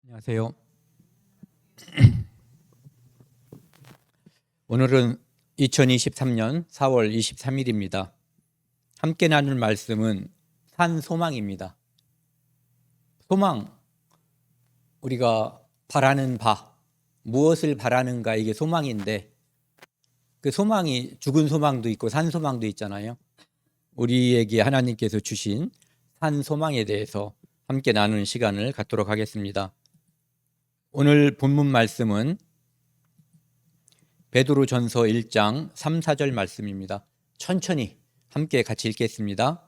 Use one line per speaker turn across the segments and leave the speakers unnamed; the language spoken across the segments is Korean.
안녕하세요. 오늘은 2023년 4월 23일입니다. 함께 나눌 말씀은 산소망입니다. 소망, 우리가 바라는 바, 무엇을 바라는가, 이게 소망인데 그 소망이 죽은 소망도 있고 산소망도 있잖아요. 우리에게 하나님께서 주신 산소망에 대해서 함께 나누는 시간을 갖도록 하겠습니다. 오늘 본문 말씀은 베드로전서 1장 3, 4절 말씀입니다. 천천히 함께 같이 읽겠습니다.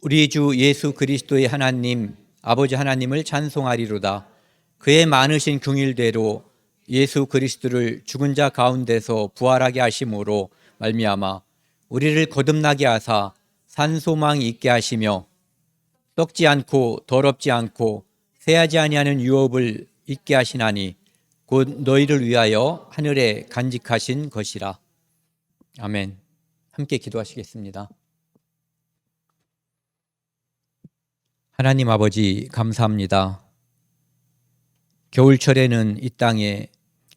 우리 주 예수 그리스도의 하나님 아버지 하나님을 찬송하리로다. 그의 많으신 긍휼대로 예수 그리스도를 죽은 자 가운데서 부활하게 하심으로 말미암아 우리를 거듭나게 하사 산소망이 있게 하시며 썩지 않고 더럽지 않고 새하지 아니하는 유업을 있게 하시나니 곧 너희를 위하여 하늘에 간직하신 것이라. 아멘. 함께 기도하시겠습니다. 하나님 아버지, 감사합니다. 겨울철에는 이 땅에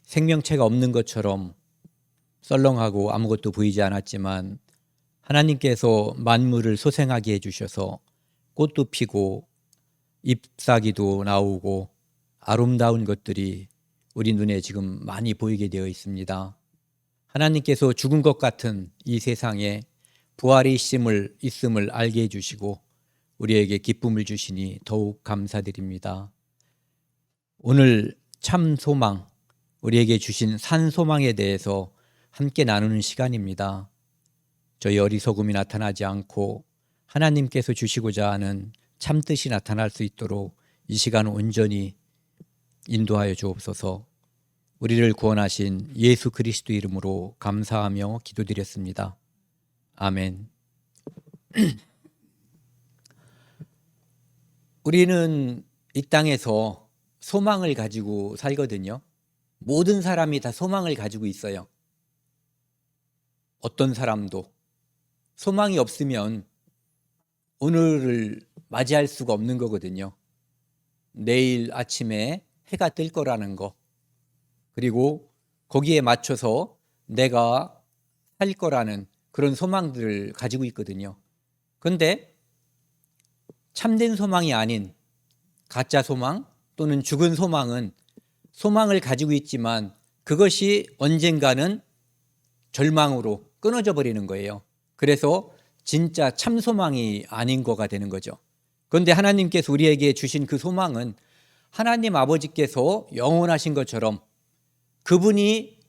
생명체가 없는 것처럼 썰렁하고 아무것도 보이지 않았지만 하나님께서 만물을 소생하게 해주셔서 꽃도 피고 잎사귀도 나오고 아름다운 것들이 우리 눈에 지금 많이 보이게 되어 있습니다. 하나님께서 죽은 것 같은 이 세상에 부활이 있음을 알게 해주시고 우리에게 기쁨을 주시니 더욱 감사드립니다. 오늘 참 소망, 우리에게 주신 산소망에 대해서 함께 나누는 시간입니다. 저희 어리석음이 나타나지 않고 하나님께서 주시고자 하는 참뜻이 나타날 수 있도록 이 시간 온전히 인도하여 주옵소서. 우리를 구원하신 예수 그리스도 이름으로 감사하며 기도드렸습니다. 아멘. 우리는 이 땅에서 소망을 가지고 살거든요. 모든 사람이 다 소망을 가지고 있어요. 어떤 사람도 소망이 없으면 오늘을 맞이할 수가 없는 거거든요. 내일 아침에 해가 뜰 거라는 거, 그리고 거기에 맞춰서 내가 살 거라는 그런 소망들을 가지고 있거든요. 그런데 참된 소망이 아닌 가짜 소망 또는 죽은 소망은 소망을 가지고 있지만 그것이 언젠가는 절망으로 끊어져 버리는 거예요. 그래서 진짜 참 소망이 아닌 거가 되는 거죠. 그런데 하나님께서 우리에게 주신 그 소망은 하나님 아버지께서 영원하신 것처럼, 그분이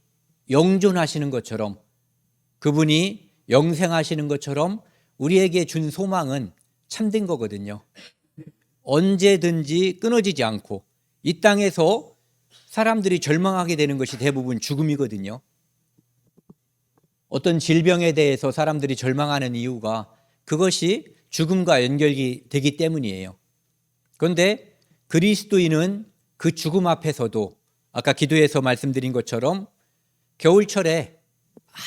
영존하시는 것처럼, 그분이 영생하시는 것처럼 우리에게 준 소망은 참된 거거든요. 언제든지 끊어지지 않고 이 땅에서 사람들이 절망하게 되는 것이 대부분 죽음이거든요. 어떤 질병에 대해서 사람들이 절망하는 이유가 그것이 죽음과 연결이 되기 때문이에요. 그런데 그리스도인은 그 죽음 앞에서도 아까 기도에서 말씀드린 것처럼 겨울철에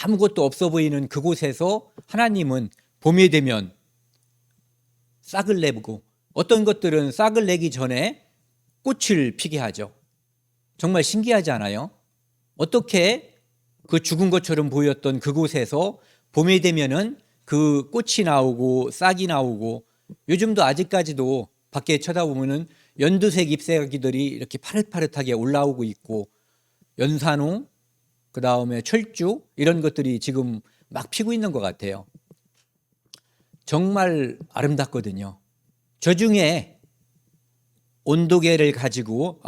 아무것도 없어 보이는 그곳에서 하나님은 봄이 되면 싹을 내고, 어떤 것들은 싹을 내기 전에 꽃을 피게 하죠. 정말 신기하지 않아요? 어떻게 그 죽은 것처럼 보였던 그곳에서 봄이 되면은 그 꽃이 나오고 싹이 나오고, 요즘도 아직까지도 밖에 쳐다보면은 연두색 잎사귀들이 이렇게 파릇파릇하게 올라오고 있고, 연산홍, 그 다음에 철쭉, 이런 것들이 지금 막 피고 있는 것 같아요. 정말 아름답거든요. 저 중에 온도계를 가지고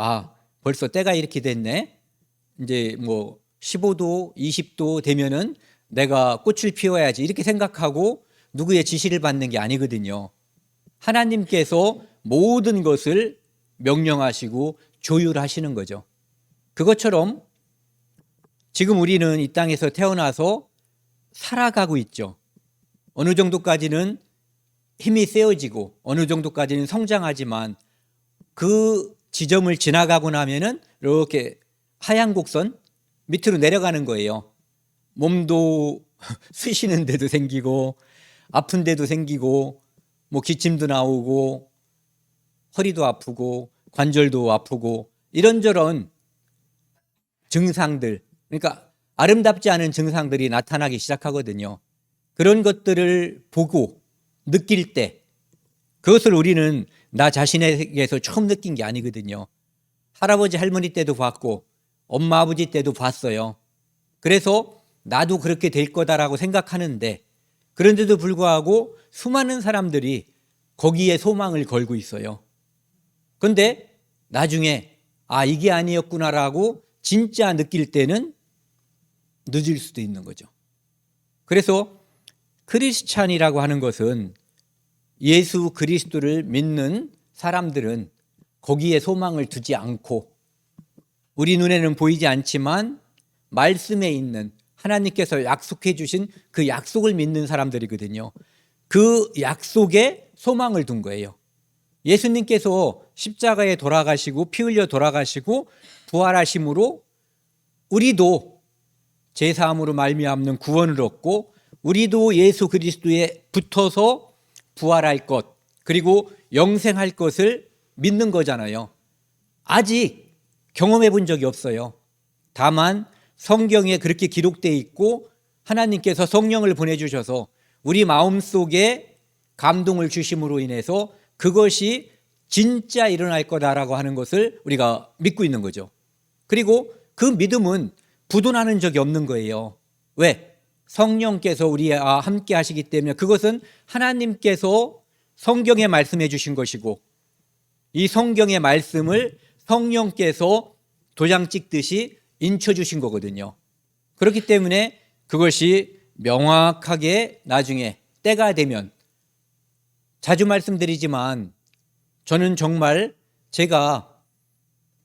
벌써 때가 이렇게 됐네, 이제 뭐 15도 20도 되면은 내가 꽃을 피워야지, 이렇게 생각하고 누구의 지시를 받는 게 아니거든요. 하나님께서 모든 것을 명령하시고 조율하시는 거죠. 그것처럼 지금 우리는 이 땅에서 태어나서 살아가고 있죠. 어느 정도까지는 힘이 세어지고 어느 정도까지는 성장하지만 그 지점을 지나가고 나면은 이렇게 하얀 곡선 밑으로 내려가는 거예요. 몸도 쑤시는 데도 생기고 아픈 데도 생기고 뭐 기침도 나오고 허리도 아프고 관절도 아프고 이런저런 증상들, 그러니까 아름답지 않은 증상들이 나타나기 시작하거든요. 그런 것들을 보고 느낄 때 그것을 우리는 나 자신에게서 처음 느낀 게 아니거든요. 할아버지 할머니 때도 봤고 엄마 아버지 때도 봤어요. 그래서 나도 그렇게 될 거다라고 생각하는데, 그런데도 불구하고 수많은 사람들이 거기에 소망을 걸고 있어요. 그런데 나중에 이게 아니었구나라고 진짜 느낄 때는 늦을 수도 있는 거죠. 그래서 크리스찬이라고 하는 것은 예수 그리스도를 믿는 사람들은 거기에 소망을 두지 않고, 우리 눈에는 보이지 않지만 말씀에 있는 하나님께서 약속해 주신 그 약속을 믿는 사람들이거든요. 그 약속에 소망을 둔 거예요. 예수님께서 십자가에 돌아가시고 피 흘려 돌아가시고 부활하심으로 우리도 제사함으로 말미암는 구원을 얻고, 우리도 예수 그리스도에 붙어서 부활할 것, 그리고 영생할 것을 믿는 거잖아요. 아직 경험해 본 적이 없어요. 다만 성경에 그렇게 기록되어 있고 하나님께서 성령을 보내주셔서 우리 마음속에 감동을 주심으로 인해서 그것이 진짜 일어날 거다라고 하는 것을 우리가 믿고 있는 거죠. 그리고 그 믿음은 부도나는 적이 없는 거예요. 왜? 성령께서 우리와 함께 하시기 때문에. 그것은 하나님께서 성경에 말씀해 주신 것이고, 이 성경의 말씀을 성령께서 도장 찍듯이 인쳐 주신 거거든요. 그렇기 때문에 그것이 명확하게 나중에 때가 되면, 자주 말씀드리지만 저는 정말 제가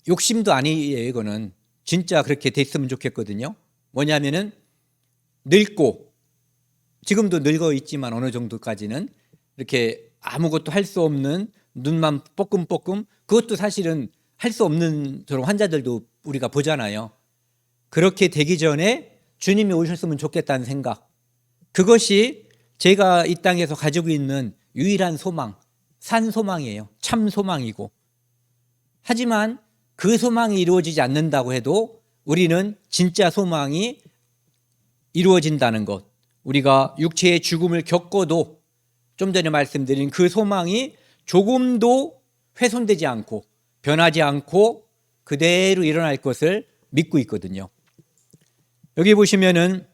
욕심도 아니에요. 이거는 진짜 그렇게 됐으면 좋겠거든요. 뭐냐면은 늙고, 지금도 늙어 있지만 어느 정도까지는 이렇게 아무것도 할 수 없는, 눈만 뻐끔뻐끔, 그것도 사실은 할 수 없는 저런 환자들도 우리가 보잖아요. 그렇게 되기 전에 주님이 오셨으면 좋겠다는 생각, 그것이 제가 이 땅에서 가지고 있는 유일한 소망, 산 소망이에요. 참 소망이고. 하지만 그 소망이 이루어지지 않는다고 해도 우리는 진짜 소망이 이루어진다는 것, 우리가 육체의 죽음을 겪어도 좀 전에 말씀드린 그 소망이 조금도 훼손되지 않고 변하지 않고 그대로 일어날 것을 믿고 있거든요. 여기 보시면은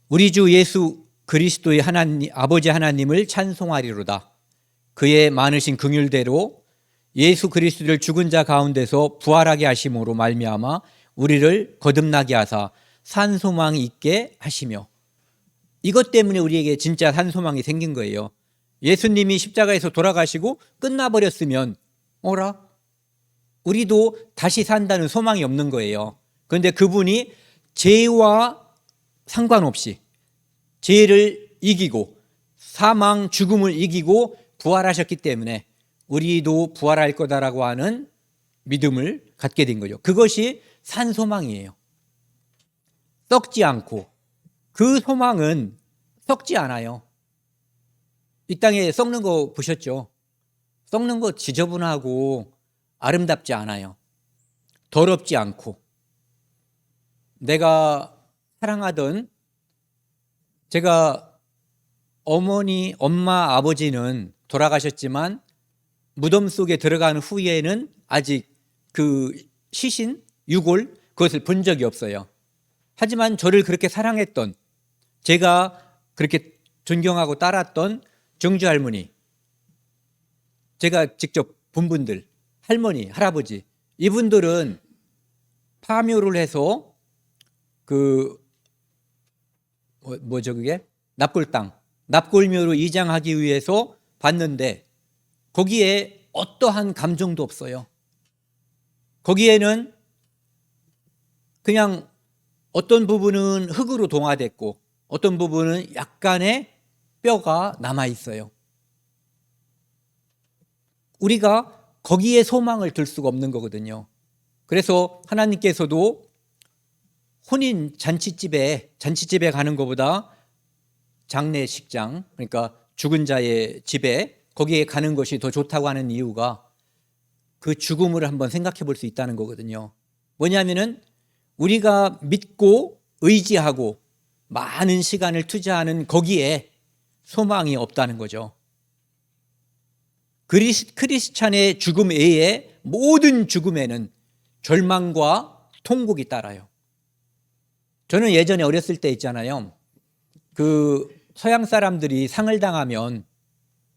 우리 주 예수 그리스도의 하나님, 아버지 하나님을 찬송하리로다. 그의 많으신 긍휼대로 예수 그리스도를 죽은 자 가운데서 부활하게 하심으로 말미암아 우리를 거듭나게 하사 산 소망이 있게 하시며. 이것 때문에 우리에게 진짜 산 소망이 생긴 거예요. 예수님이 십자가에서 돌아가시고 끝나버렸으면 우리도 다시 산다는 소망이 없는 거예요. 그런데 그분이 죄와 상관없이 죄를 이기고 사망, 죽음을 이기고 부활하셨기 때문에 우리도 부활할 거다라고 하는 믿음을 갖게 된 거죠. 그것이 산 소망이에요. 썩지 않고, 그 소망은 썩지 않아요. 이 땅에 썩는 거 보셨죠? 썩는 거 지저분하고 아름답지 않아요. 더럽지 않고. 내가 사랑하던, 제가 어머니, 엄마, 아버지는 돌아가셨지만 무덤 속에 들어간 후에는 아직 그 시신, 유골, 그것을 본 적이 없어요. 하지만 저를 그렇게 사랑했던, 제가 그렇게 존경하고 따랐던 정주 할머니, 제가 직접 본 분들, 할머니, 할아버지, 이분들은 파묘를 해서 그게 납골당, 납골묘로 이장하기 위해서 봤는데 거기에 어떠한 감정도 없어요. 거기에는 그냥 어떤 부분은 흙으로 동화됐고 어떤 부분은 약간의 뼈가 남아 있어요. 우리가 거기에 소망을 둘 수가 없는 거거든요. 그래서 하나님께서도 혼인 잔치집에 가는 것보다 장례식장, 그러니까 죽은 자의 집에, 거기에 가는 것이 더 좋다고 하는 이유가, 그 죽음을 한번 생각해 볼 수 있다는 거거든요. 뭐냐면은 우리가 믿고 의지하고 많은 시간을 투자하는 거기에 소망이 없다는 거죠. 크리스찬의 죽음 외에 모든 죽음에는 절망과 통곡이 따라요. 저는 예전에 어렸을 때 있잖아요. 그 서양 사람들이 상을 당하면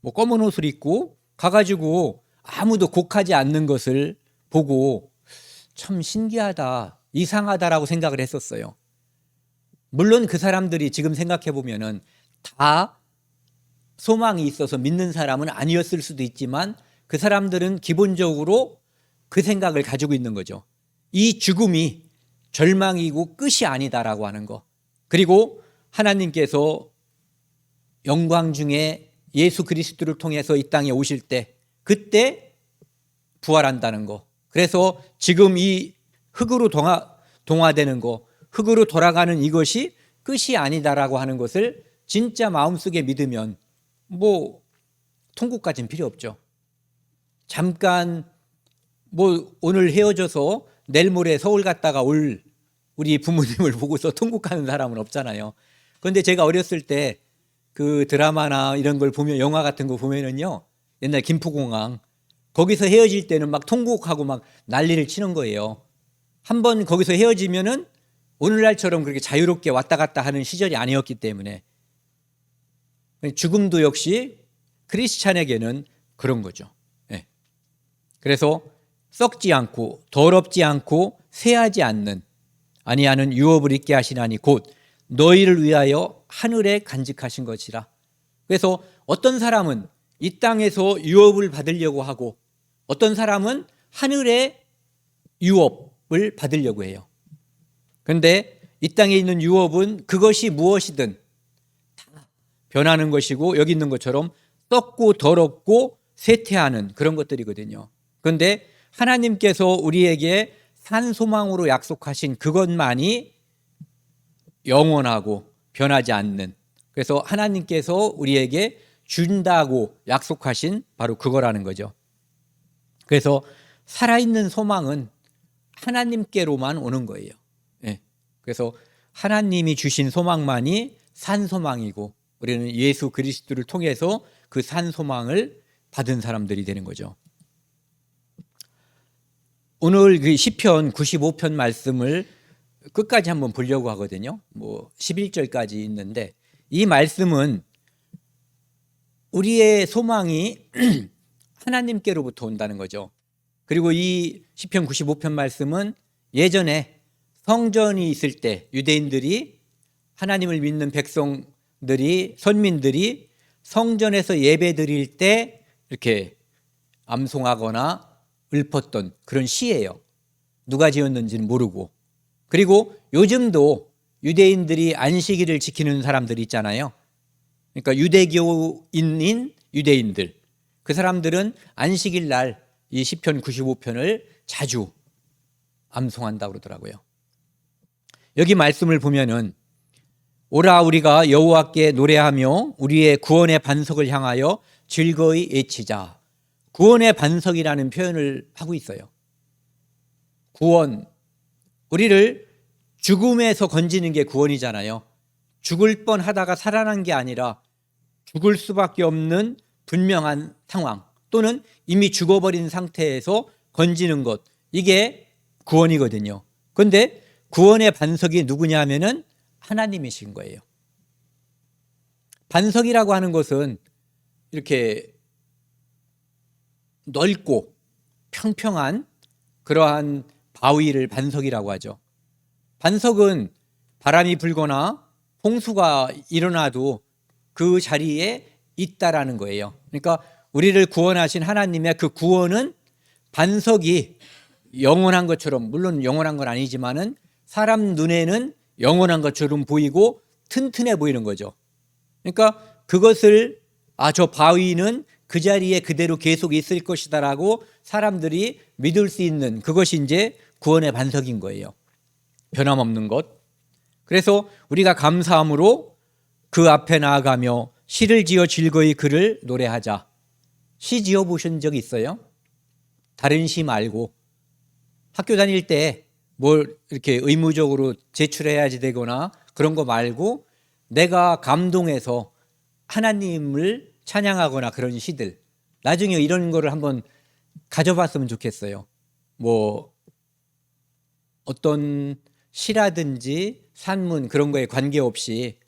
뭐 검은 옷을 입고 가가지고 아무도 곡하지 않는 것을 보고 참 신기하다, 이상하다라고 생각을 했었어요. 물론 그 사람들이 지금 생각해 보면은 다 소망이 있어서 믿는 사람은 아니었을 수도 있지만 그 사람들은 기본적으로 그 생각을 가지고 있는 거죠. 이 죽음이 절망이고 끝이 아니다라고 하는 거. 그리고 하나님께서 영광 중에 예수 그리스도를 통해서 이 땅에 오실 때 그때 부활한다는 거. 그래서 지금 이 흙으로 동화되는 거, 흙으로 돌아가는 이것이 끝이 아니다라고 하는 것을 진짜 마음속에 믿으면 뭐 통곡까지는 필요 없죠. 잠깐 뭐 오늘 헤어져서 내일 모레 서울 갔다가 올 우리 부모님을 보고서 통곡하는 사람은 없잖아요. 그런데 제가 어렸을 때 그 드라마나 이런 걸 보면, 영화 같은 거 보면은요, 옛날 김포공항 거기서 헤어질 때는 막 통곡하고 막 난리를 치는 거예요. 한번 거기서 헤어지면은 오늘날처럼 그렇게 자유롭게 왔다 갔다 하는 시절이 아니었기 때문에 죽음도 역시 크리스찬에게는 그런 거죠. 네. 그래서 썩지 않고 더럽지 않고 쇠하지 않는 아니하는 유업을 있게 하시나니 곧 너희를 위하여 하늘에 간직하신 것이라. 그래서 어떤 사람은 이 땅에서 유업을 받으려고 하고 어떤 사람은 하늘의 유업을 받으려고 해요. 그런데 이 땅에 있는 유업은 그것이 무엇이든 다 변하는 것이고 여기 있는 것처럼 썩고 더럽고 쇠퇴하는 그런 것들이거든요. 그런데 하나님께서 우리에게 산 소망으로 약속하신 그것만이 영원하고 변하지 않는, 그래서 하나님께서 우리에게 준다고 약속하신 바로 그거라는 거죠. 그래서 살아있는 소망은 하나님께로만 오는 거예요. 네. 그래서 하나님이 주신 소망만이 산 소망이고 우리는 예수 그리스도를 통해서 그 산 소망을 받은 사람들이 되는 거죠. 오늘 그 시편 95편 말씀을 끝까지 한번 보려고 하거든요. 뭐 11절까지 있는데 이 말씀은 우리의 소망이 하나님께로부터 온다는 거죠. 그리고 이 시편 95편 말씀은 예전에 성전이 있을 때 유대인들이, 하나님을 믿는 백성들이, 선민들이 성전에서 예배 드릴 때 이렇게 암송하거나 읊었던 그런 시예요. 누가 지었는지는 모르고. 그리고 요즘도 유대인들이 안식일을 지키는 사람들이 있잖아요. 그러니까 유대교인인 유대인들, 그 사람들은 안식일 날 이 시편 95편을 자주 암송한다고 그러더라고요. 여기 말씀을 보면은 오라 우리가 여호와께 노래하며 우리의 구원의 반석을 향하여 즐거이 외치자. 구원의 반석이라는 표현을 하고 있어요. 구원, 우리를 죽음에서 건지는 게 구원이잖아요. 죽을 뻔하다가 살아난 게 아니라 죽을 수밖에 없는 분명한 상황 또는 이미 죽어버린 상태에서 건지는 것, 이게 구원이거든요. 그런데 구원의 반석이 누구냐 하면은 하나님이신 거예요. 반석이라고 하는 것은 이렇게 넓고 평평한 그러한 바위를 반석이라고 하죠. 반석은 바람이 불거나 홍수가 일어나도 그 자리에 있다라는 거예요. 그러니까 우리를 구원하신 하나님의 그 구원은 반석이 영원한 것처럼, 물론 영원한 건 아니지만은 사람 눈에는 영원한 것처럼 보이고 튼튼해 보이는 거죠. 그러니까 그것을 저 바위는 그 자리에 그대로 계속 있을 것이다라고 사람들이 믿을 수 있는 그것이 이제 구원의 반석인 거예요. 변함없는 것. 그래서 우리가 감사함으로 그 앞에 나아가며 시를 지어 즐거이 그를 노래하자. 시 지어 보신 적 있어요? 다른 시 말고 학교 다닐 때 뭘 이렇게 의무적으로 제출해야지 되거나 그런 거 말고 내가 감동해서 하나님을 찬양하거나 그런 시들, 나중에 이런 거를 한번 가져봤으면 좋겠어요. 뭐 어떤 시라든지 산문 그런 거에 관계없이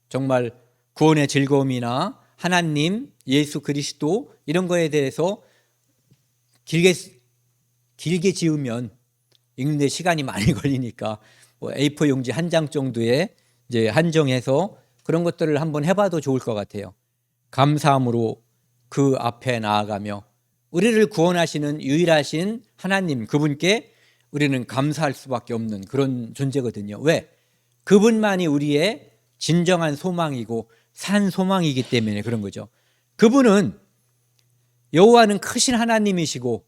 정말 구원의 즐거움이나 하나님, 예수 그리스도 이런 거에 대해서 길게 지으면 읽는데 시간이 많이 걸리니까 뭐 A4 용지 한 장 정도에 이제 한정해서 그런 것들을 한번 해봐도 좋을 것 같아요. 감사함으로 그 앞에 나아가며 우리를 구원하시는 유일하신 하나님, 그분께 우리는 감사할 수밖에 없는 그런 존재거든요. 왜? 그분만이 우리의 진정한 소망이고 산 소망이기 때문에 그런 거죠. 그분은, 여호와는 크신 하나님이시고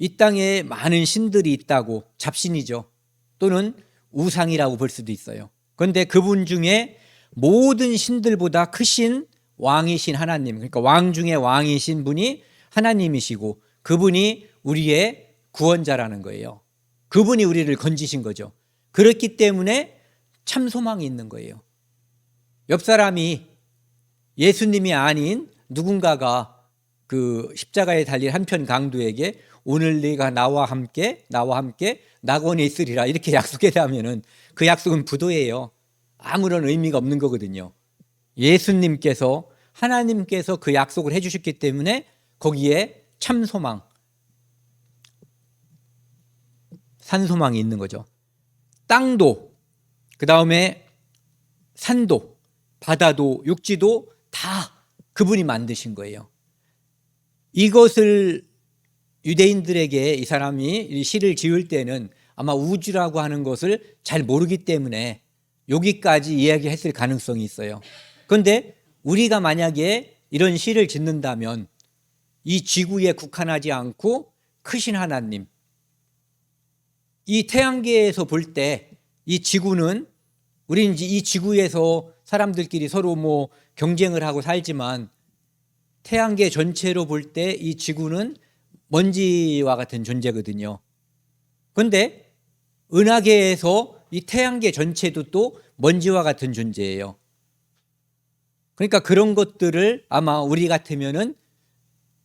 이 땅에 많은 신들이 있다고, 잡신이죠. 또는 우상이라고 볼 수도 있어요. 그런데 그분 중에 모든 신들보다 크신 왕이신 하나님, 그러니까 왕 중에 왕이신 분이 하나님이시고 그분이 우리의 구원자라는 거예요. 그분이 우리를 건지신 거죠. 그렇기 때문에 참 소망이 있는 거예요. 옆 사람이 예수님이 아닌 누군가가 그 십자가에 달린 한편 강도에게 오늘 네가 나와 함께 낙원에 있으리라 이렇게 약속했다면은 그 약속은 부도예요. 아무런 의미가 없는 거거든요. 예수님께서, 하나님께서 그 약속을 해주셨기 때문에 거기에 참 소망, 산 소망이 있는 거죠. 땅도, 그 다음에 산도, 바다도, 육지도 다 그분이 만드신 거예요. 이것을 유대인들에게 이 사람이 이 시를 지을 때는 아마 우주라고 하는 것을 잘 모르기 때문에 여기까지 이야기했을 가능성이 있어요. 그런데 우리가 만약에 이런 시를 짓는다면 이 지구에 국한하지 않고 크신 하나님, 이 태양계에서 볼 때 이 지구는, 우리는 이 지구에서 사람들끼리 서로 뭐 경쟁을 하고 살지만 태양계 전체로 볼 때 이 지구는 먼지와 같은 존재거든요. 그런데 은하계에서 이 태양계 전체도 또 먼지와 같은 존재예요. 그러니까 그런 것들을 아마 우리 같으면은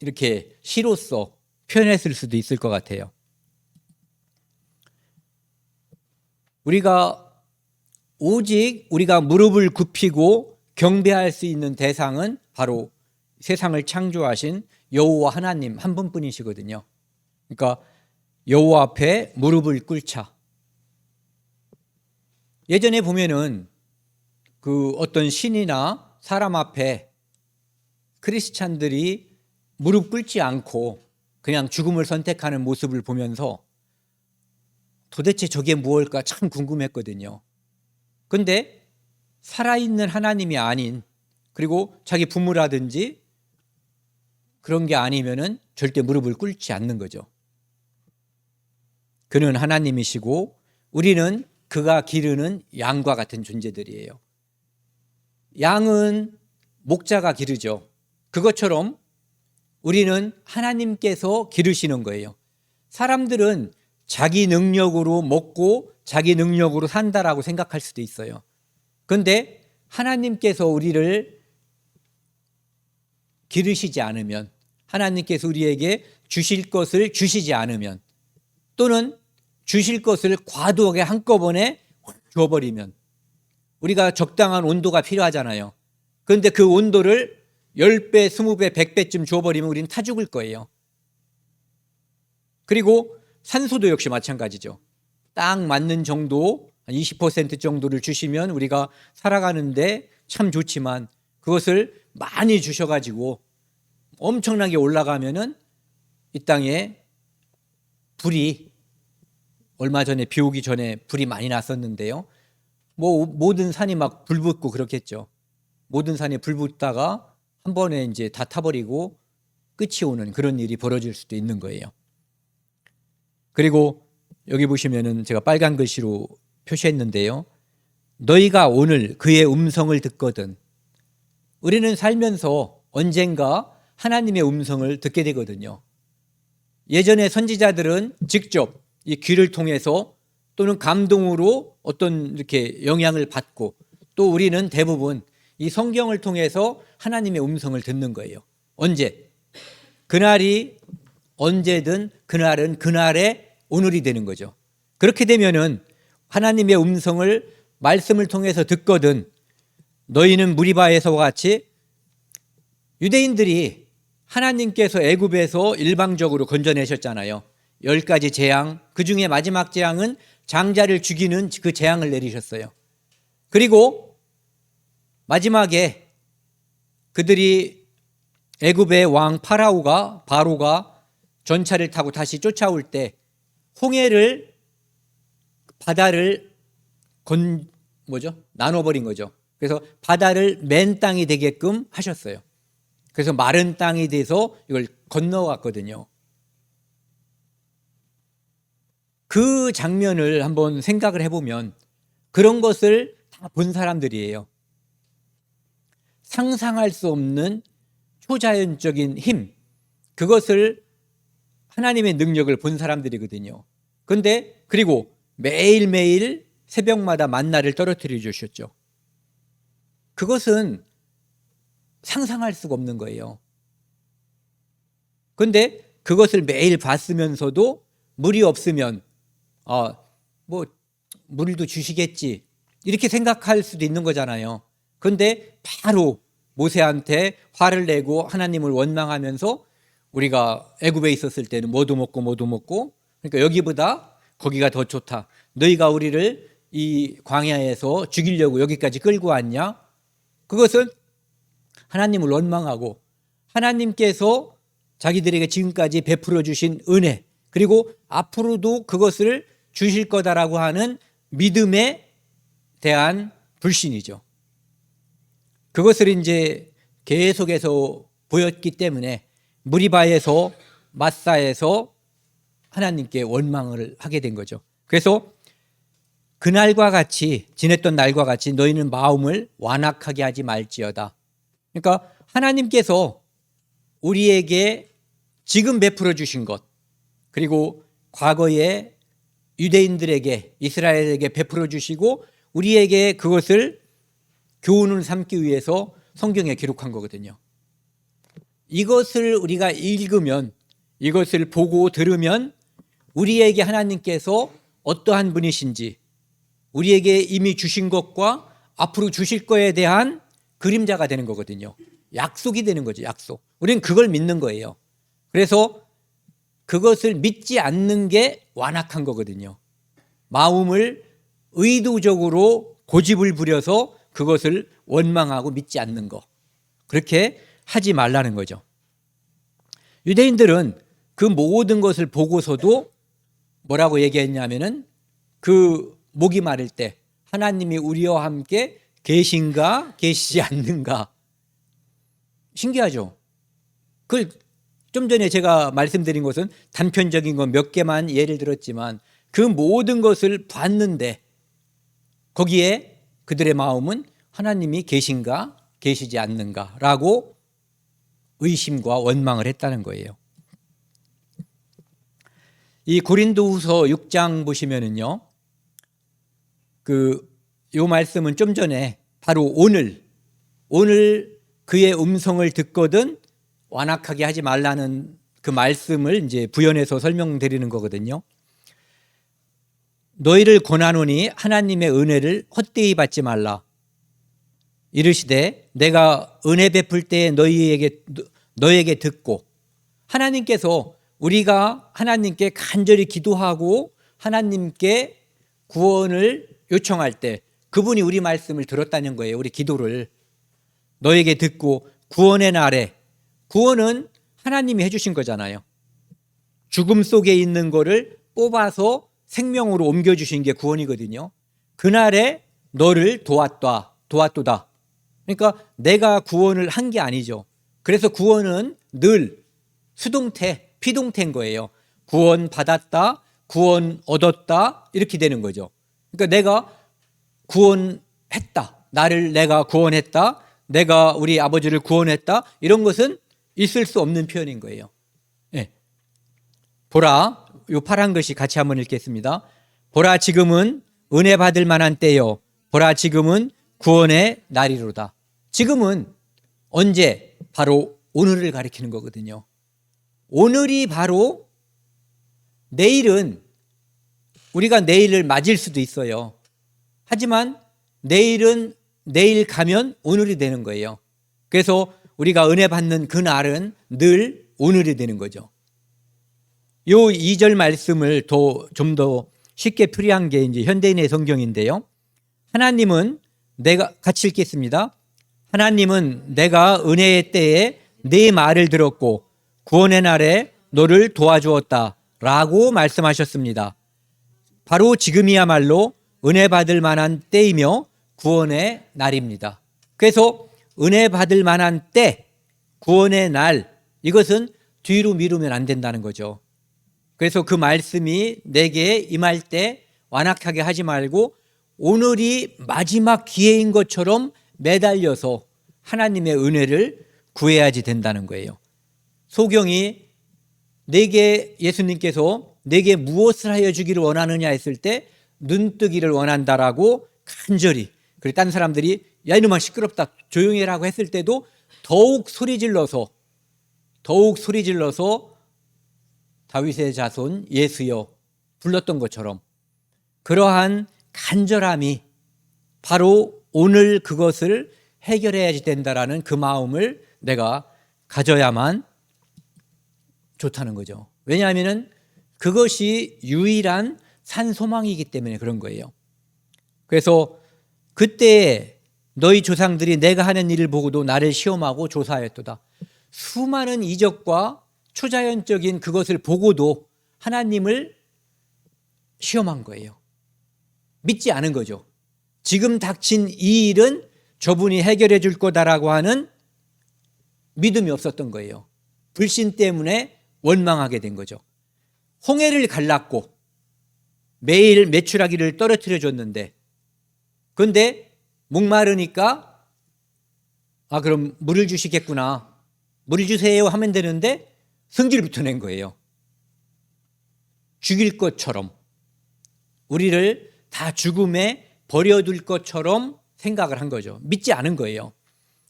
이렇게 시로써 표현했을 수도 있을 것 같아요. 오직 우리가 무릎을 굽히고 경배할 수 있는 대상은 바로 세상을 창조하신 여호와 하나님 한 분뿐이시거든요. 그러니까 여호와 앞에 무릎을 꿇자. 예전에 보면은 그 어떤 신이나 사람 앞에 크리스찬들이 무릎 꿇지 않고 그냥 죽음을 선택하는 모습을 보면서 도대체 저게 무엇일까 참 궁금했거든요. 그런데 살아있는 하나님이 아닌, 그리고 자기 부모라든지 그런 게 아니면은 절대 무릎을 꿇지 않는 거죠. 그는 하나님이시고 우리는 그가 기르는 양과 같은 존재들이에요. 양은 목자가 기르죠. 그것처럼 우리는 하나님께서 기르시는 거예요. 사람들은 자기 능력으로 먹고 자기 능력으로 산다라고 생각할 수도 있어요. 그런데 하나님께서 우리를 기르시지 않으면, 하나님께서 우리에게 주실 것을 주시지 않으면, 또는 주실 것을 과도하게 한꺼번에 줘버리면, 우리가 적당한 온도가 필요하잖아요. 그런데 그 온도를 10배, 20배, 100배쯤 줘버리면 우리는 타 죽을 거예요. 그리고 산소도 역시 마찬가지죠. 딱 맞는 정도, 20% 정도를 주시면 우리가 살아가는데 참 좋지만 그것을 많이 주셔가지고 엄청나게 올라가면은 이 땅에 불이, 얼마 전에 비 오기 전에 불이 많이 났었는데요. 뭐 모든 산이 막 불 붙고 그렇겠죠. 모든 산에 불 붙다가 한 번에 이제 다 타버리고 끝이 오는 그런 일이 벌어질 수도 있는 거예요. 그리고 여기 보시면은 제가 빨간 글씨로 표시했는데요. 너희가 오늘 그의 음성을 듣거든. 우리는 살면서 언젠가 하나님의 음성을 듣게 되거든요. 예전에 선지자들은 직접 이 귀를 통해서 또는 감동으로 어떤 이렇게 영향을 받고, 또 우리는 대부분 이 성경을 통해서 하나님의 음성을 듣는 거예요. 언제? 그날이 언제든 그날은 그날의 오늘이 되는 거죠. 그렇게 되면은 하나님의 음성을 말씀을 통해서 듣거든, 너희는 무리바에서와 같이, 유대인들이 하나님께서 애굽에서 일방적으로 건져내셨잖아요. 10가지 재앙, 그 중에 마지막 재앙은 장자를 죽이는 그 재앙을 내리셨어요. 그리고 마지막에 그들이 애굽의 왕 바로가 전차를 타고 다시 쫓아올 때 바다를 나눠버린 거죠. 그래서 바다를 맨 땅이 되게끔 하셨어요. 그래서 마른 땅이 돼서 이걸 건너갔거든요. 그 장면을 한번 생각을 해보면 그런 것을 다 본 사람들이에요. 상상할 수 없는 초자연적인 힘, 그것을 하나님의 능력을 본 사람들이거든요. 그런데 그리고 매일매일 새벽마다 만나를 떨어뜨려 주셨죠. 그것은 상상할 수가 없는 거예요. 그런데 그것을 매일 봤으면서도 물이 없으면 물도 주시겠지 이렇게 생각할 수도 있는 거잖아요. 그런데 바로 모세한테 화를 내고 하나님을 원망하면서 우리가 애굽에 있었을 때는 뭐도 먹고 그러니까 여기보다 거기가 더 좋다. 너희가 우리를 이 광야에서 죽이려고 여기까지 끌고 왔냐? 그것은 하나님을 원망하고 하나님께서 자기들에게 지금까지 베풀어 주신 은혜, 그리고 앞으로도 그것을 주실 거다라고 하는 믿음에 대한 불신이죠. 그것을 이제 계속해서 보였기 때문에 무리바에서 마사에서 하나님께 원망을 하게 된 거죠. 그래서 그날과 같이 지냈던 날과 같이 너희는 마음을 완악하게 하지 말지어다. 그러니까 하나님께서 우리에게 지금 베풀어 주신 것, 그리고 과거에 유대인들에게, 이스라엘에게 베풀어 주시고 우리에게 그것을 교훈을 삼기 위해서 성경에 기록한 거거든요. 이것을 우리가 읽으면, 이것을 보고 들으면 우리에게 하나님께서 어떠한 분이신지, 우리에게 이미 주신 것과 앞으로 주실 거에 대한 그림자가 되는 거거든요. 약속이 되는 거죠. 약속. 우리는 그걸 믿는 거예요. 그래서 그것을 믿지 않는 게 완악한 거거든요. 마음을 의도적으로 고집을 부려서 그것을 원망하고 믿지 않는 거, 그렇게 하지 말라는 거죠. 유대인들은 그 모든 것을 보고서도 뭐라고 얘기했냐면은, 그 목이 마를 때 하나님이 우리와 함께 계신가 계시지 않는가. 신기하죠. 그걸 좀 전에 제가 말씀드린 것은 단편적인 건 몇 개만 예를 들었지만 그 모든 것을 봤는데 거기에 그들의 마음은 하나님이 계신가 계시지 않는가라고 의심과 원망을 했다는 거예요. 이 고린도후서 6장 보시면은요, 요 말씀은 좀 전에 바로 오늘 그의 음성을 듣거든 완악하게 하지 말라는 그 말씀을 이제 부연해서 설명드리는 거거든요. 너희를 권하노니 하나님의 은혜를 헛되이 받지 말라. 이르시되 내가 은혜 베풀 때에 너희에게 듣고, 하나님께서 우리가 하나님께 간절히 기도하고 하나님께 구원을 요청할 때 그분이 우리 말씀을 들었다는 거예요. 우리 기도를 너에게 듣고 구원의 날에, 구원은 하나님이 해주신 거잖아요. 죽음 속에 있는 거를 뽑아서 생명으로 옮겨주신 게 구원이거든요. 그날에 너를 도왔도다. 그러니까 내가 구원을 한 게 아니죠. 그래서 구원은 늘 수동태, 피동태인 거예요. 구원 받았다, 구원 얻었다, 이렇게 되는 거죠. 그러니까 내가 구원했다, 내가 구원했다, 내가 우리 아버지를 구원했다, 이런 것은 있을 수 없는 표현인 거예요. 네. 보라, 요 파란 글씨 같이 한번 읽겠습니다. 보라 지금은 은혜 받을 만한 때요. 보라 지금은 구원의 날이로다. 지금은 언제? 바로 오늘을 가리키는 거거든요. 오늘이 바로 내일은 우리가 내일을 맞을 수도 있어요. 하지만 내일은 내일 가면 오늘이 되는 거예요. 그래서 우리가 은혜 받는 그 날은 늘 오늘이 되는 거죠. 요 2절 말씀을 좀 더 쉽게 풀이한 게 이제 현대인의 성경인데요. 하나님은 같이 읽겠습니다. 하나님은 내가 은혜의 때에 네 말을 들었고 구원의 날에 너를 도와주었다 라고 말씀하셨습니다. 바로 지금이야말로 은혜 받을 만한 때이며 구원의 날입니다. 그래서 은혜 받을 만한 때, 구원의 날, 이것은 뒤로 미루면 안 된다는 거죠. 그래서 그 말씀이 내게 임할 때 완악하게 하지 말고 오늘이 마지막 기회인 것처럼 매달려서 하나님의 은혜를 구해야지 된다는 거예요. 소경이 예수님께서 내게 무엇을 하여 주기를 원하느냐 했을 때 눈뜨기를 원한다라고 간절히, 그리고 딴 사람들이 야 이놈아 시끄럽다 조용히 해라고 했을 때도 더욱 소리 질러서 다윗의 자손 예수여 불렀던 것처럼 그러한 간절함이 바로 오늘 그것을 해결해야지 된다라는 그 마음을 내가 가져야만 좋다는 거죠. 왜냐하면 그것이 유일한 산소망이기 때문에 그런 거예요. 그래서 그때 너희 조상들이 내가 하는 일을 보고도 나를 시험하고 조사하였도다. 수많은 이적과 초자연적인 그것을 보고도 하나님을 시험한 거예요. 믿지 않은 거죠. 지금 닥친 이 일은 저분이 해결해 줄 거다라고 하는 믿음이 없었던 거예요. 불신 때문에 원망하게 된 거죠. 홍해를 갈랐고 매일 메추라기를 떨어뜨려 줬는데 그런데 목마르니까 그럼 물을 주시겠구나. 물을 주세요 하면 되는데 성질부터 낸 거예요. 죽일 것처럼 우리를 다 죽음에 버려둘 것처럼 생각을 한 거죠. 믿지 않은 거예요.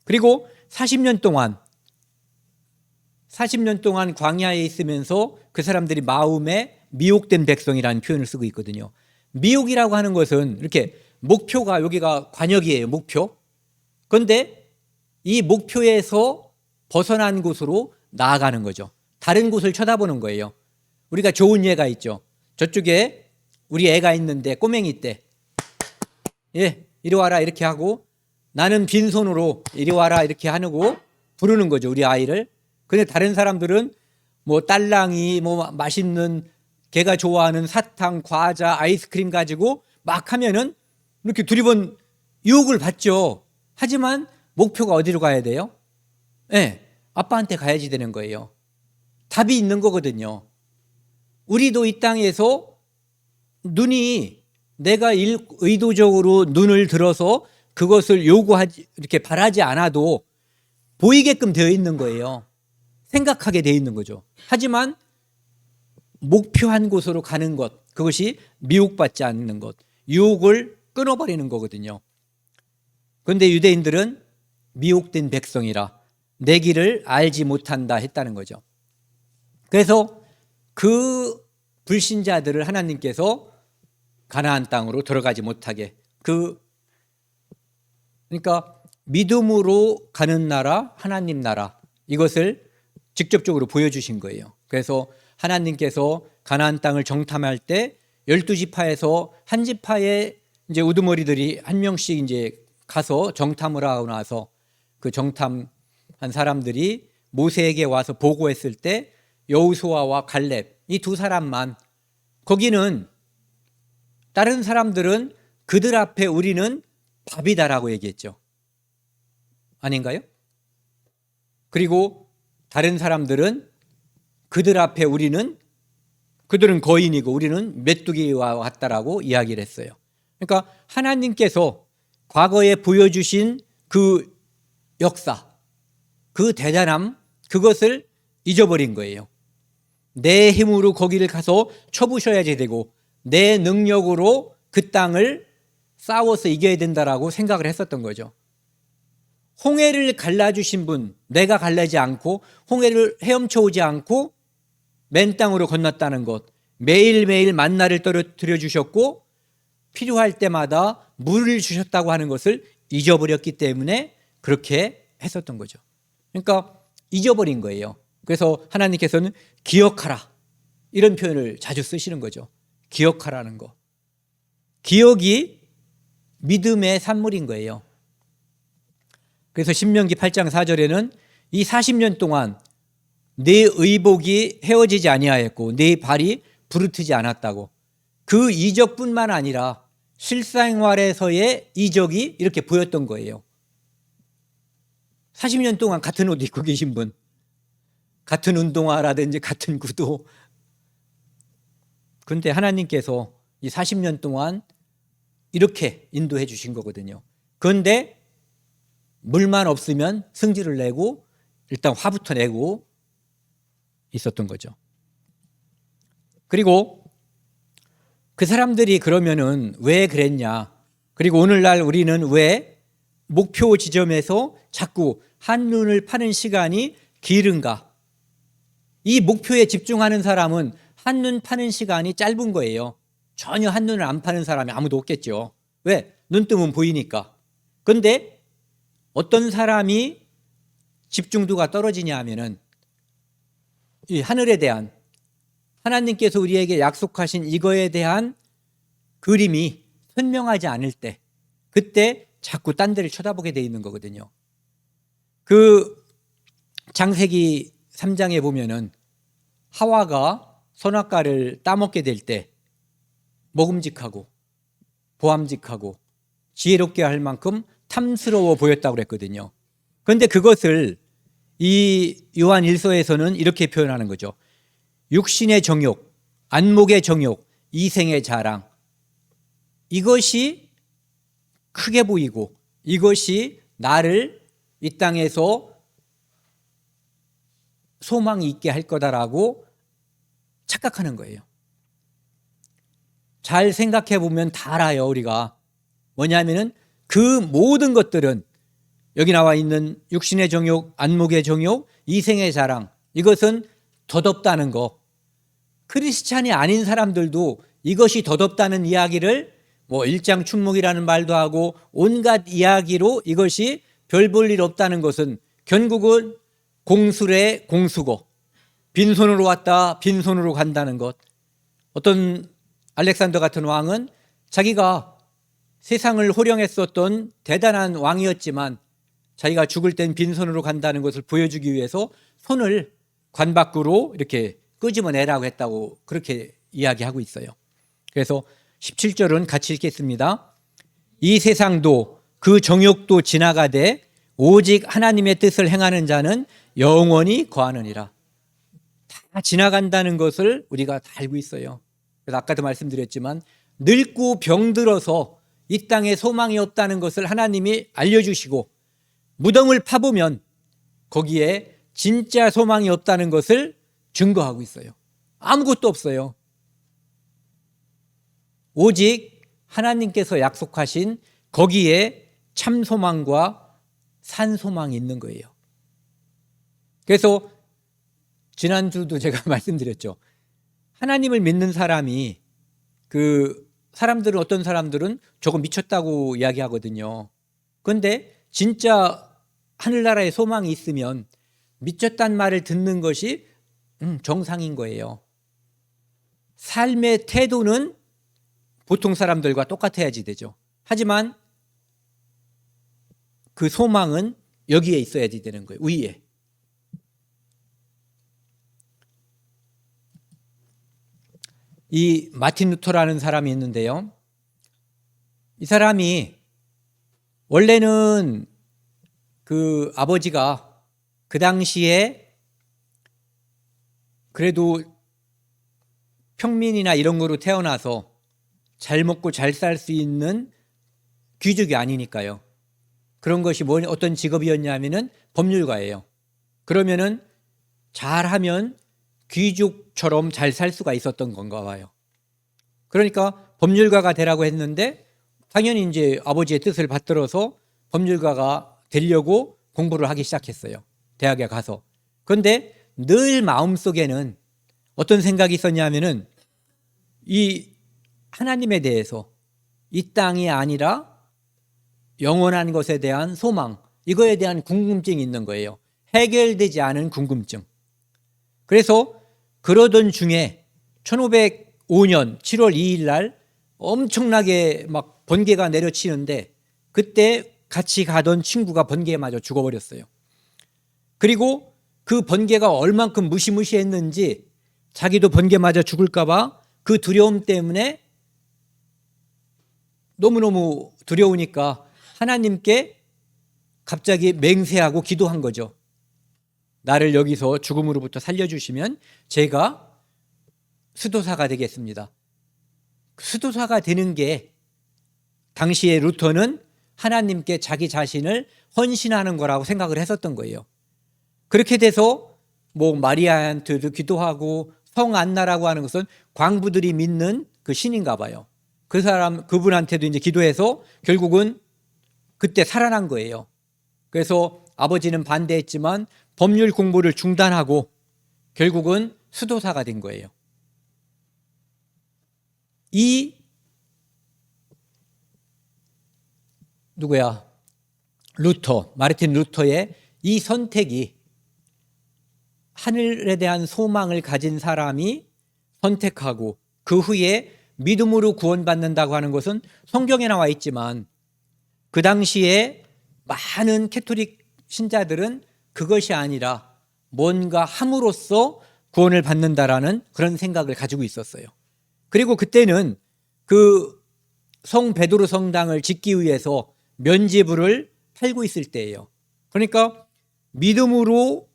그리고 40년 동안 광야에 있으면서 그 사람들이 마음에 미혹된 백성이라는 표현을 쓰고 있거든요. 미혹이라고 하는 것은 이렇게 목표가 여기가 관역이에요. 목표. 그런데 이 목표에서 벗어난 곳으로 나아가는 거죠. 다른 곳을 쳐다보는 거예요. 우리가 좋은 예가 있죠. 저쪽에 우리 애가 있는데 꼬맹이 때 이리 와라 이렇게 하고 나는 빈손으로 이리 와라 이렇게 하고 부르는 거죠. 우리 아이를. 근데 다른 사람들은 뭐 딸랑이 뭐 맛있는 걔가 좋아하는 사탕, 과자, 아이스크림 가지고 막 하면은 이렇게 두리번 유혹을 받죠. 하지만 목표가 어디로 가야 돼요? 아빠한테 가야지 되는 거예요. 답이 있는 거거든요. 우리도 이 땅에서 내가 의도적으로 눈을 들어서 그것을 이렇게 바라지 않아도 보이게끔 되어 있는 거예요. 생각하게 되어 있는 거죠. 하지만 목표한 곳으로 가는 것, 그것이 미혹받지 않는 것, 유혹을 끊어버리는 거거든요. 그런데 유대인들은 미혹된 백성이라 내 길을 알지 못한다 했다는 거죠. 그래서 그 불신자들을 하나님께서 가나안 땅으로 들어가지 못하게 그러니까 믿음으로 가는 나라, 하나님 나라 이것을 직접적으로 보여주신 거예요. 그래서 하나님께서 가나안 땅을 정탐할 때 12지파에서 한 지파의 이제 우두머리들이 한 명씩 이제 가서 정탐을 하고 나서 그 정탐한 사람들이 모세에게 와서 보고했을 때 여호수아와 갈렙 이 두 사람만 거기는 다른 사람들은 그들 앞에 우리는 밥이다라고 얘기했죠. 아닌가요? 그리고 다른 사람들은 그들 앞에 그들은 거인이고 우리는 메뚜기와 같다라고 이야기를 했어요. 그러니까 하나님께서 과거에 보여주신 그 역사, 그 대단함, 그것을 잊어버린 거예요. 내 힘으로 거기를 가서 쳐부셔야지 되고 내 능력으로 그 땅을 싸워서 이겨야 된다라고 생각을 했었던 거죠. 홍해를 갈라주신 분, 내가 갈라지 않고 홍해를 헤엄쳐 오지 않고 맨 땅으로 건넜다는 것, 매일매일 만나를 떨어뜨려 주셨고 필요할 때마다 물을 주셨다고 하는 것을 잊어버렸기 때문에 그렇게 했었던 거죠. 그러니까 잊어버린 거예요. 그래서 하나님께서는 기억하라 이런 표현을 자주 쓰시는 거죠. 기억하라는 거. 기억이 믿음의 산물인 거예요. 그래서 신명기 8장 4절에는 이 40년 동안 네 의복이 헤어지지 아니하였고 네 발이 부르트지 않았다고. 그 이적뿐만 아니라 실생활에서의 이적이 이렇게 보였던 거예요. 40년 동안 같은 옷 입고 계신 분, 같은 운동화라든지 같은 구두. 그런데 하나님께서 이 40년 동안 이렇게 인도해 주신 거거든요. 그런데 물만 없으면 승질을 내고 일단 화부터 내고 있었던 거죠. 그리고 그 사람들이 그러면은 왜 그랬냐? 그리고 오늘날 우리는 왜 목표 지점에서 자꾸 한눈을 파는 시간이 길은가? 이 목표에 집중하는 사람은 한눈 파는 시간이 짧은 거예요. 전혀 한눈을 안 파는 사람이 아무도 없겠죠. 왜? 눈뜨면 보이니까. 그런데 어떤 사람이 집중도가 떨어지냐 하면은 이 하늘에 대한 하나님께서 우리에게 약속하신 이거에 대한 그림이 선명하지 않을 때 그때 자꾸 딴 데를 쳐다보게 돼 있는 거거든요. 그 창세기 3장에 보면은 하와가 선악과를 따먹게 될 때 먹음직하고 보암직하고 지혜롭게 할 만큼 탐스러워 보였다고 그랬거든요. 그런데 그것을 이 요한 1서에서는 이렇게 표현하는 거죠. 육신의 정욕, 안목의 정욕, 이생의 자랑. 이것이 크게 보이고 이것이 나를 이 땅에서 소망이 있게 할 거다라고 착각하는 거예요. 잘 생각해 보면 다 알아요, 우리가. 뭐냐면은 그 모든 것들은 여기 나와 있는 육신의 정욕, 안목의 정욕, 이생의 자랑, 이것은 덧없다는 거. 크리스찬이 아닌 사람들도 이것이 덧없다는 이야기를 뭐 일장춘몽이라는 말도 하고 온갖 이야기로 이것이 별 볼 일 없다는 것은 결국은 공술의 공수고 빈손으로 왔다 빈손으로 간다는 것. 어떤 알렉산더 같은 왕은 자기가 세상을 호령했었던 대단한 왕이었지만 자기가 죽을 땐 빈손으로 간다는 것을 보여주기 위해서 손을 관 밖으로 이렇게 끄집어내라고 했다고 그렇게 이야기하고 있어요. 그래서 17절은 같이 읽겠습니다. 이 세상도 그 정욕도 지나가되 오직 하나님의 뜻을 행하는 자는 영원히 거하느니라. 다 지나간다는 것을 우리가 다 알고 있어요. 그래서 아까도 말씀드렸지만 늙고 병들어서 이 땅에 소망이 없다는 것을 하나님이 알려주시고 무덤을 파보면 거기에 진짜 소망이 없다는 것을 증거하고 있어요. 아무것도 없어요. 오직 하나님께서 약속하신 거기에 참 소망과 산 소망이 있는 거예요. 그래서 지난주도 제가 말씀드렸죠. 하나님을 믿는 사람이 그 사람들은 어떤 사람들은 저거 미쳤다고 이야기하거든요. 그런데 진짜 하늘나라에 소망이 있으면 미쳤단 말을 듣는 것이 정상인 거예요. 삶의 태도는 보통 사람들과 똑같아야지 되죠. 하지만 그 소망은 여기에 있어야지 되는 거예요. 위에. 이 마틴 루터라는 사람이 있는데요. 이 사람이 원래는 그 아버지가 그 당시에 그래도 평민이나 이런 거로 태어나서 잘 먹고 잘 살 수 있는 귀족이 아니니까요. 그런 것이 어떤 직업이었냐면은 법률가예요. 그러면은 잘하면 귀족처럼 잘 살 수가 있었던 건가 봐요. 그러니까 법률가가 되라고 했는데 당연히 이제 아버지의 뜻을 받들어서 법률가가 되려고 공부를 하기 시작했어요. 대학에 가서. 그런데 늘 마음속에는 어떤 생각이 있었냐면은 이 하나님에 대해서 이 땅이 아니라 영원한 것에 대한 소망, 이거에 대한 궁금증이 있는 거예요. 해결되지 않은 궁금증. 그래서 그러던 중에 1505년 7월 2일 날 엄청나게 막 번개가 내려치는데 그때 같이 가던 친구가 번개에 맞아 죽어버렸어요. 그리고 그 번개가 얼만큼 무시무시했는지 자기도 번개 맞아 죽을까 봐 그 두려움 때문에 너무너무 두려우니까 하나님께 갑자기 맹세하고 기도한 거죠. 나를 여기서 죽음으로부터 살려주시면 제가 수도사가 되겠습니다. 수도사가 되는 게 당시에 루터는 하나님께 자기 자신을 헌신하는 거라고 생각을 했었던 거예요. 그렇게 돼서 뭐 마리아한테도 기도하고 성 안나라고 하는 것은 광부들이 믿는 그 신인가 봐요. 그분한테도 이제 기도해서 결국은 그때 살아난 거예요. 그래서 아버지는 반대했지만 법률 공부를 중단하고 결국은 수도사가 된 거예요. 마르틴 루터의 이 선택이 하늘에 대한 소망을 가진 사람이 선택하고 그 후에 믿음으로 구원받는다고 하는 것은 성경에 나와 있지만 그 당시에 많은 캐토릭 신자들은 그것이 아니라 뭔가 함으로써 구원을 받는다라는 그런 생각을 가지고 있었어요. 그리고 그때는 그 성 베드로 성당을 짓기 위해서 면죄부를 팔고 있을 때예요. 그러니까 믿음으로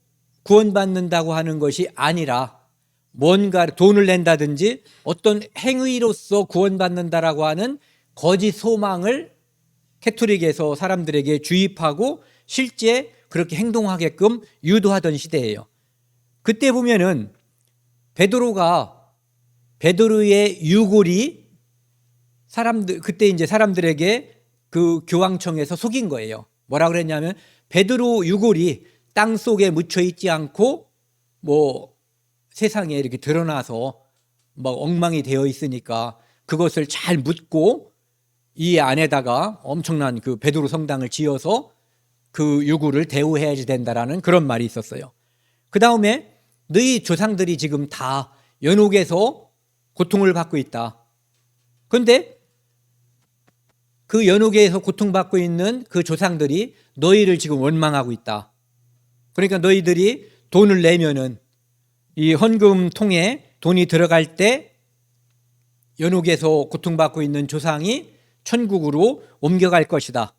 구원받는다고 하는 것이 아니라 뭔가 돈을 낸다든지 어떤 행위로서 구원받는다라고 하는 거짓 소망을 캐토릭에서 사람들에게 주입하고 실제 그렇게 행동하게끔 유도하던 시대예요. 그때 보면은 베드로의 유골이 그때 이제 사람들에게 그 교황청에서 속인 거예요. 뭐라 그랬냐면 베드로 유골이 땅 속에 묻혀 있지 않고 뭐 세상에 이렇게 드러나서 막 엉망이 되어 있으니까 그것을 잘 묻고 이 안에다가 엄청난 그 베드로 성당을 지어서 그 유골을 대우해야지 된다라는 그런 말이 있었어요. 그 다음에 너희 조상들이 지금 다 연옥에서 고통을 받고 있다. 그런데 그 연옥에서 고통받고 있는 그 조상들이 너희를 지금 원망하고 있다. 그러니까 너희들이 돈을 내면은 이 헌금통에 돈이 들어갈 때 연옥에서 고통받고 있는 조상이 천국으로 옮겨갈 것이다.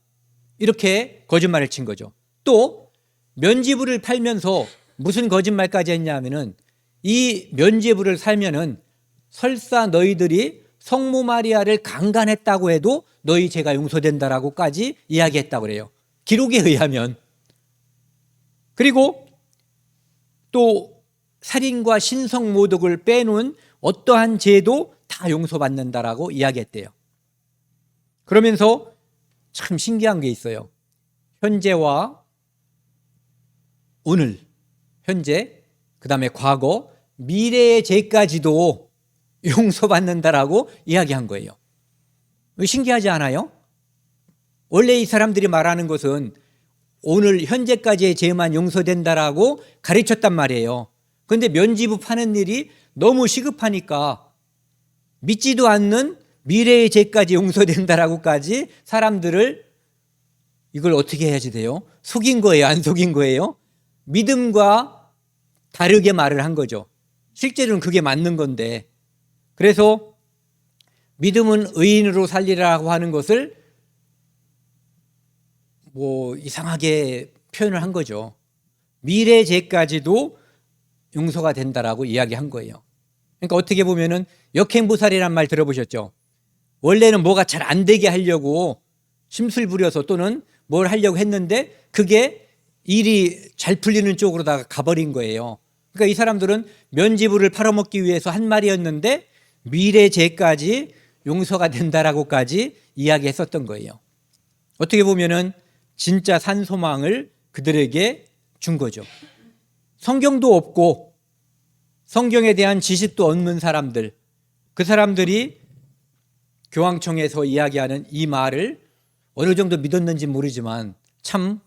이렇게 거짓말을 친 거죠. 또 면죄부를 팔면서 무슨 거짓말까지 했냐면은 이 면죄부를 살면은 설사 너희들이 성모 마리아를 강간했다고 해도 너희 죄가 용서된다라고까지 이야기했다고 그래요. 기록에 의하면. 그리고 또 살인과 신성모독을 빼놓은 어떠한 죄도 다 용서받는다라고 이야기했대요. 그러면서 참 신기한 게 있어요. 현재와 오늘, 현재, 그 다음에 과거, 미래의 죄까지도 용서받는다라고 이야기한 거예요. 신기하지 않아요? 원래 이 사람들이 말하는 것은 오늘 현재까지의 죄만 용서된다라고 가르쳤단 말이에요. 그런데 면죄부 파는 일이 너무 시급하니까 믿지도 않는 미래의 죄까지 용서된다라고까지 사람들을 이걸 어떻게 해야지 돼요? 속인 거예요? 안 속인 거예요? 믿음과 다르게 말을 한 거죠. 실제로는 그게 맞는 건데. 그래서 믿음은 의인으로 살리라고 하는 것을 뭐 이상하게 표현을 한 거죠. 미래 죄까지도 용서가 된다라고 이야기한 거예요. 그러니까 어떻게 보면은 역행보살이란 말 들어보셨죠? 원래는 뭐가 잘 안 되게 하려고 심술 부려서 또는 뭘 하려고 했는데 그게 일이 잘 풀리는 쪽으로다가 가버린 거예요. 그러니까 이 사람들은 면지부를 팔아먹기 위해서 한 말이었는데 미래 죄까지 용서가 된다라고까지 이야기했었던 거예요. 어떻게 보면은 진짜 산소망을 그들에게 준 거죠. 성경도 없고 성경에 대한 지식도 없는 사람들, 그 사람들이 교황청에서 이야기하는 이 말을 어느 정도 믿었는지 모르지만 참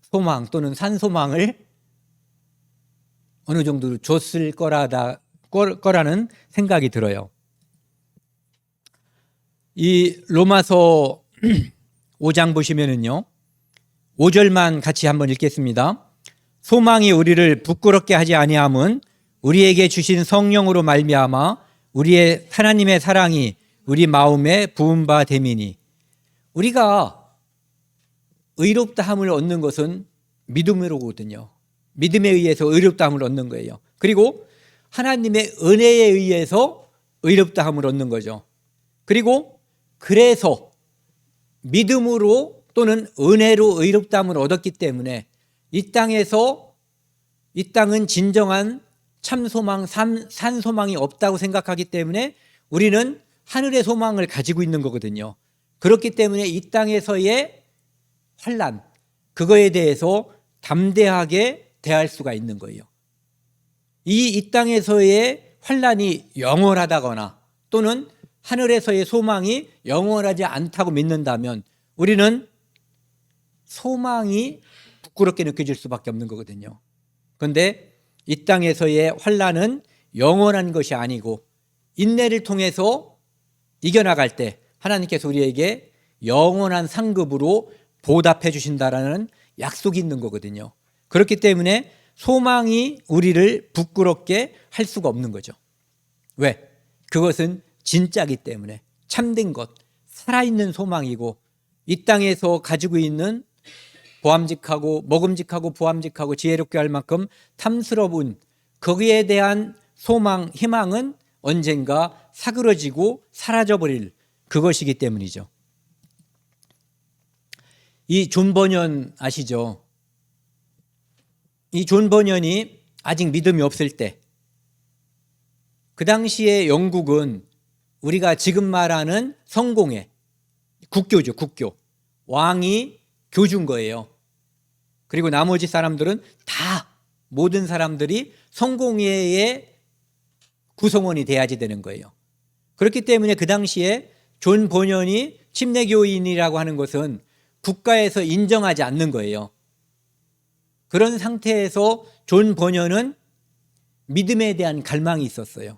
소망 또는 산소망을 어느 정도 줬을 거라는 생각이 들어요. 이 로마서 5장 보시면은요, 5절만 같이 한번 읽겠습니다. 소망이 우리를 부끄럽게 하지 아니함은 우리에게 주신 성령으로 말미암아 우리의 하나님의 사랑이 우리 마음에 부은 바 됨이니. 우리가 의롭다함을 얻는 것은 믿음으로거든요. 믿음에 의해서 의롭다함을 얻는 거예요. 그리고 하나님의 은혜에 의해서 의롭다함을 얻는 거죠. 그리고 그래서 믿음으로 또는 은혜로 의롭다함을 얻었기 때문에 이 땅은 진정한 참소망, 산소망이 없다고 생각하기 때문에 우리는 하늘의 소망을 가지고 있는 거거든요. 그렇기 때문에 이 땅에서의 환난, 그거에 대해서 담대하게 대할 수가 있는 거예요. 이 땅에서의 환난이 영원하다거나 또는 하늘에서의 소망이 영원하지 않다고 믿는다면 우리는 소망이 부끄럽게 느껴질 수밖에 없는 거거든요. 그런데 이 땅에서의 환난은 영원한 것이 아니고 인내를 통해서 이겨나갈 때 하나님께서 우리에게 영원한 상급으로 보답해 주신다라는 약속이 있는 거거든요. 그렇기 때문에 소망이 우리를 부끄럽게 할 수가 없는 거죠. 왜? 그것은 진짜기 때문에 참된 것, 살아있는 소망이고 이 땅에서 가지고 있는 보암직하고 먹음직하고 보암직하고 지혜롭게 할 만큼 탐스러운 거기에 대한 소망, 희망은 언젠가 사그러지고 사라져버릴 그것이기 때문이죠. 이 존 버년 아시죠? 이 존 버년이 아직 믿음이 없을 때 그 당시에 영국은 우리가 지금 말하는 성공회, 국교죠, 국교. 왕이 교주인 거예요. 그리고 나머지 사람들은 다 모든 사람들이 성공회의 구성원이 돼야지 되는 거예요. 그렇기 때문에 그 당시에 존 버년이 침례교인이라고 하는 것은 국가에서 인정하지 않는 거예요. 그런 상태에서 존 버년은 믿음에 대한 갈망이 있었어요.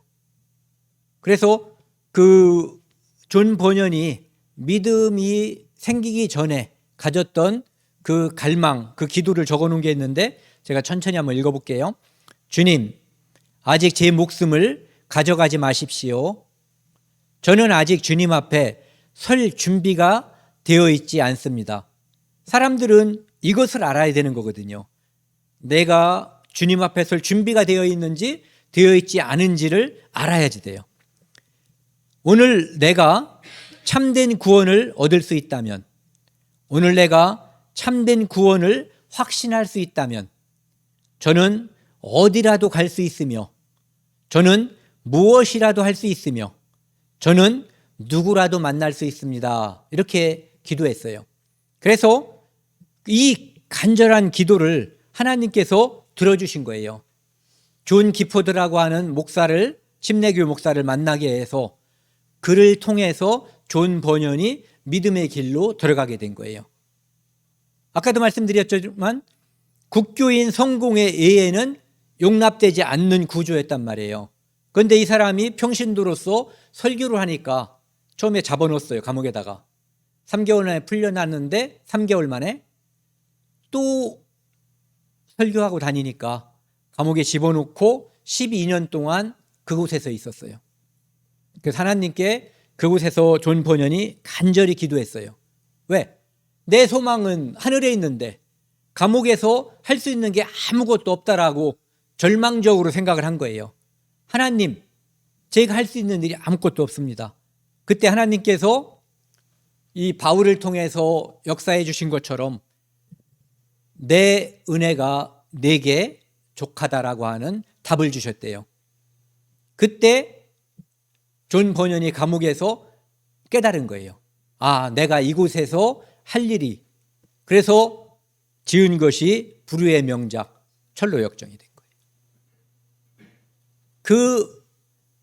그래서 그 존 버년이 믿음이 생기기 전에 가졌던 그 갈망, 그 기도를 적어놓은 게 있는데 제가 천천히 한번 읽어볼게요. 주님, 아직 제 목숨을 가져가지 마십시오. 저는 아직 주님 앞에 설 준비가 되어 있지 않습니다. 사람들은 이것을 알아야 되는 거거든요. 내가 주님 앞에 설 준비가 되어 있는지 되어 있지 않은지를 알아야지 돼요. 오늘 내가 참된 구원을 얻을 수 있다면, 오늘 내가 참된 구원을 확신할 수 있다면 저는 어디라도 갈 수 있으며 저는 무엇이라도 할 수 있으며 저는 누구라도 만날 수 있습니다. 이렇게 기도했어요. 그래서 이 간절한 기도를 하나님께서 들어주신 거예요. 존 기포드라고 하는 목사를, 침례교 목사를 만나게 해서 그를 통해서 존 버년이 믿음의 길로 들어가게 된 거예요. 아까도 말씀드렸지만 국교인 성공의 예에는 용납되지 않는 구조였단 말이에요. 그런데 이 사람이 평신도로서 설교를 하니까 처음에 잡아놓았어요. 감옥에다가 3개월 만에 풀려났는데 3개월 만에 또 설교하고 다니니까 감옥에 집어넣고 12년 동안 그곳에서 있었어요. 그래서 하나님께 그곳에서 존 버년이 간절히 기도했어요. 왜? 내 소망은 하늘에 있는데 감옥에서 할 수 있는 게 아무것도 없다라고 절망적으로 생각을 한 거예요. 하나님, 제가 할 수 있는 일이 아무것도 없습니다. 그때 하나님께서 이 바울을 통해서 역사해 주신 것처럼 내 은혜가 내게 족하다라고 하는 답을 주셨대요. 그때 존 버년이 감옥에서 깨달은 거예요. 아, 내가 이곳에서 할 일이, 그래서 지은 것이 불후의 명작 철로역정이 된 거예요. 그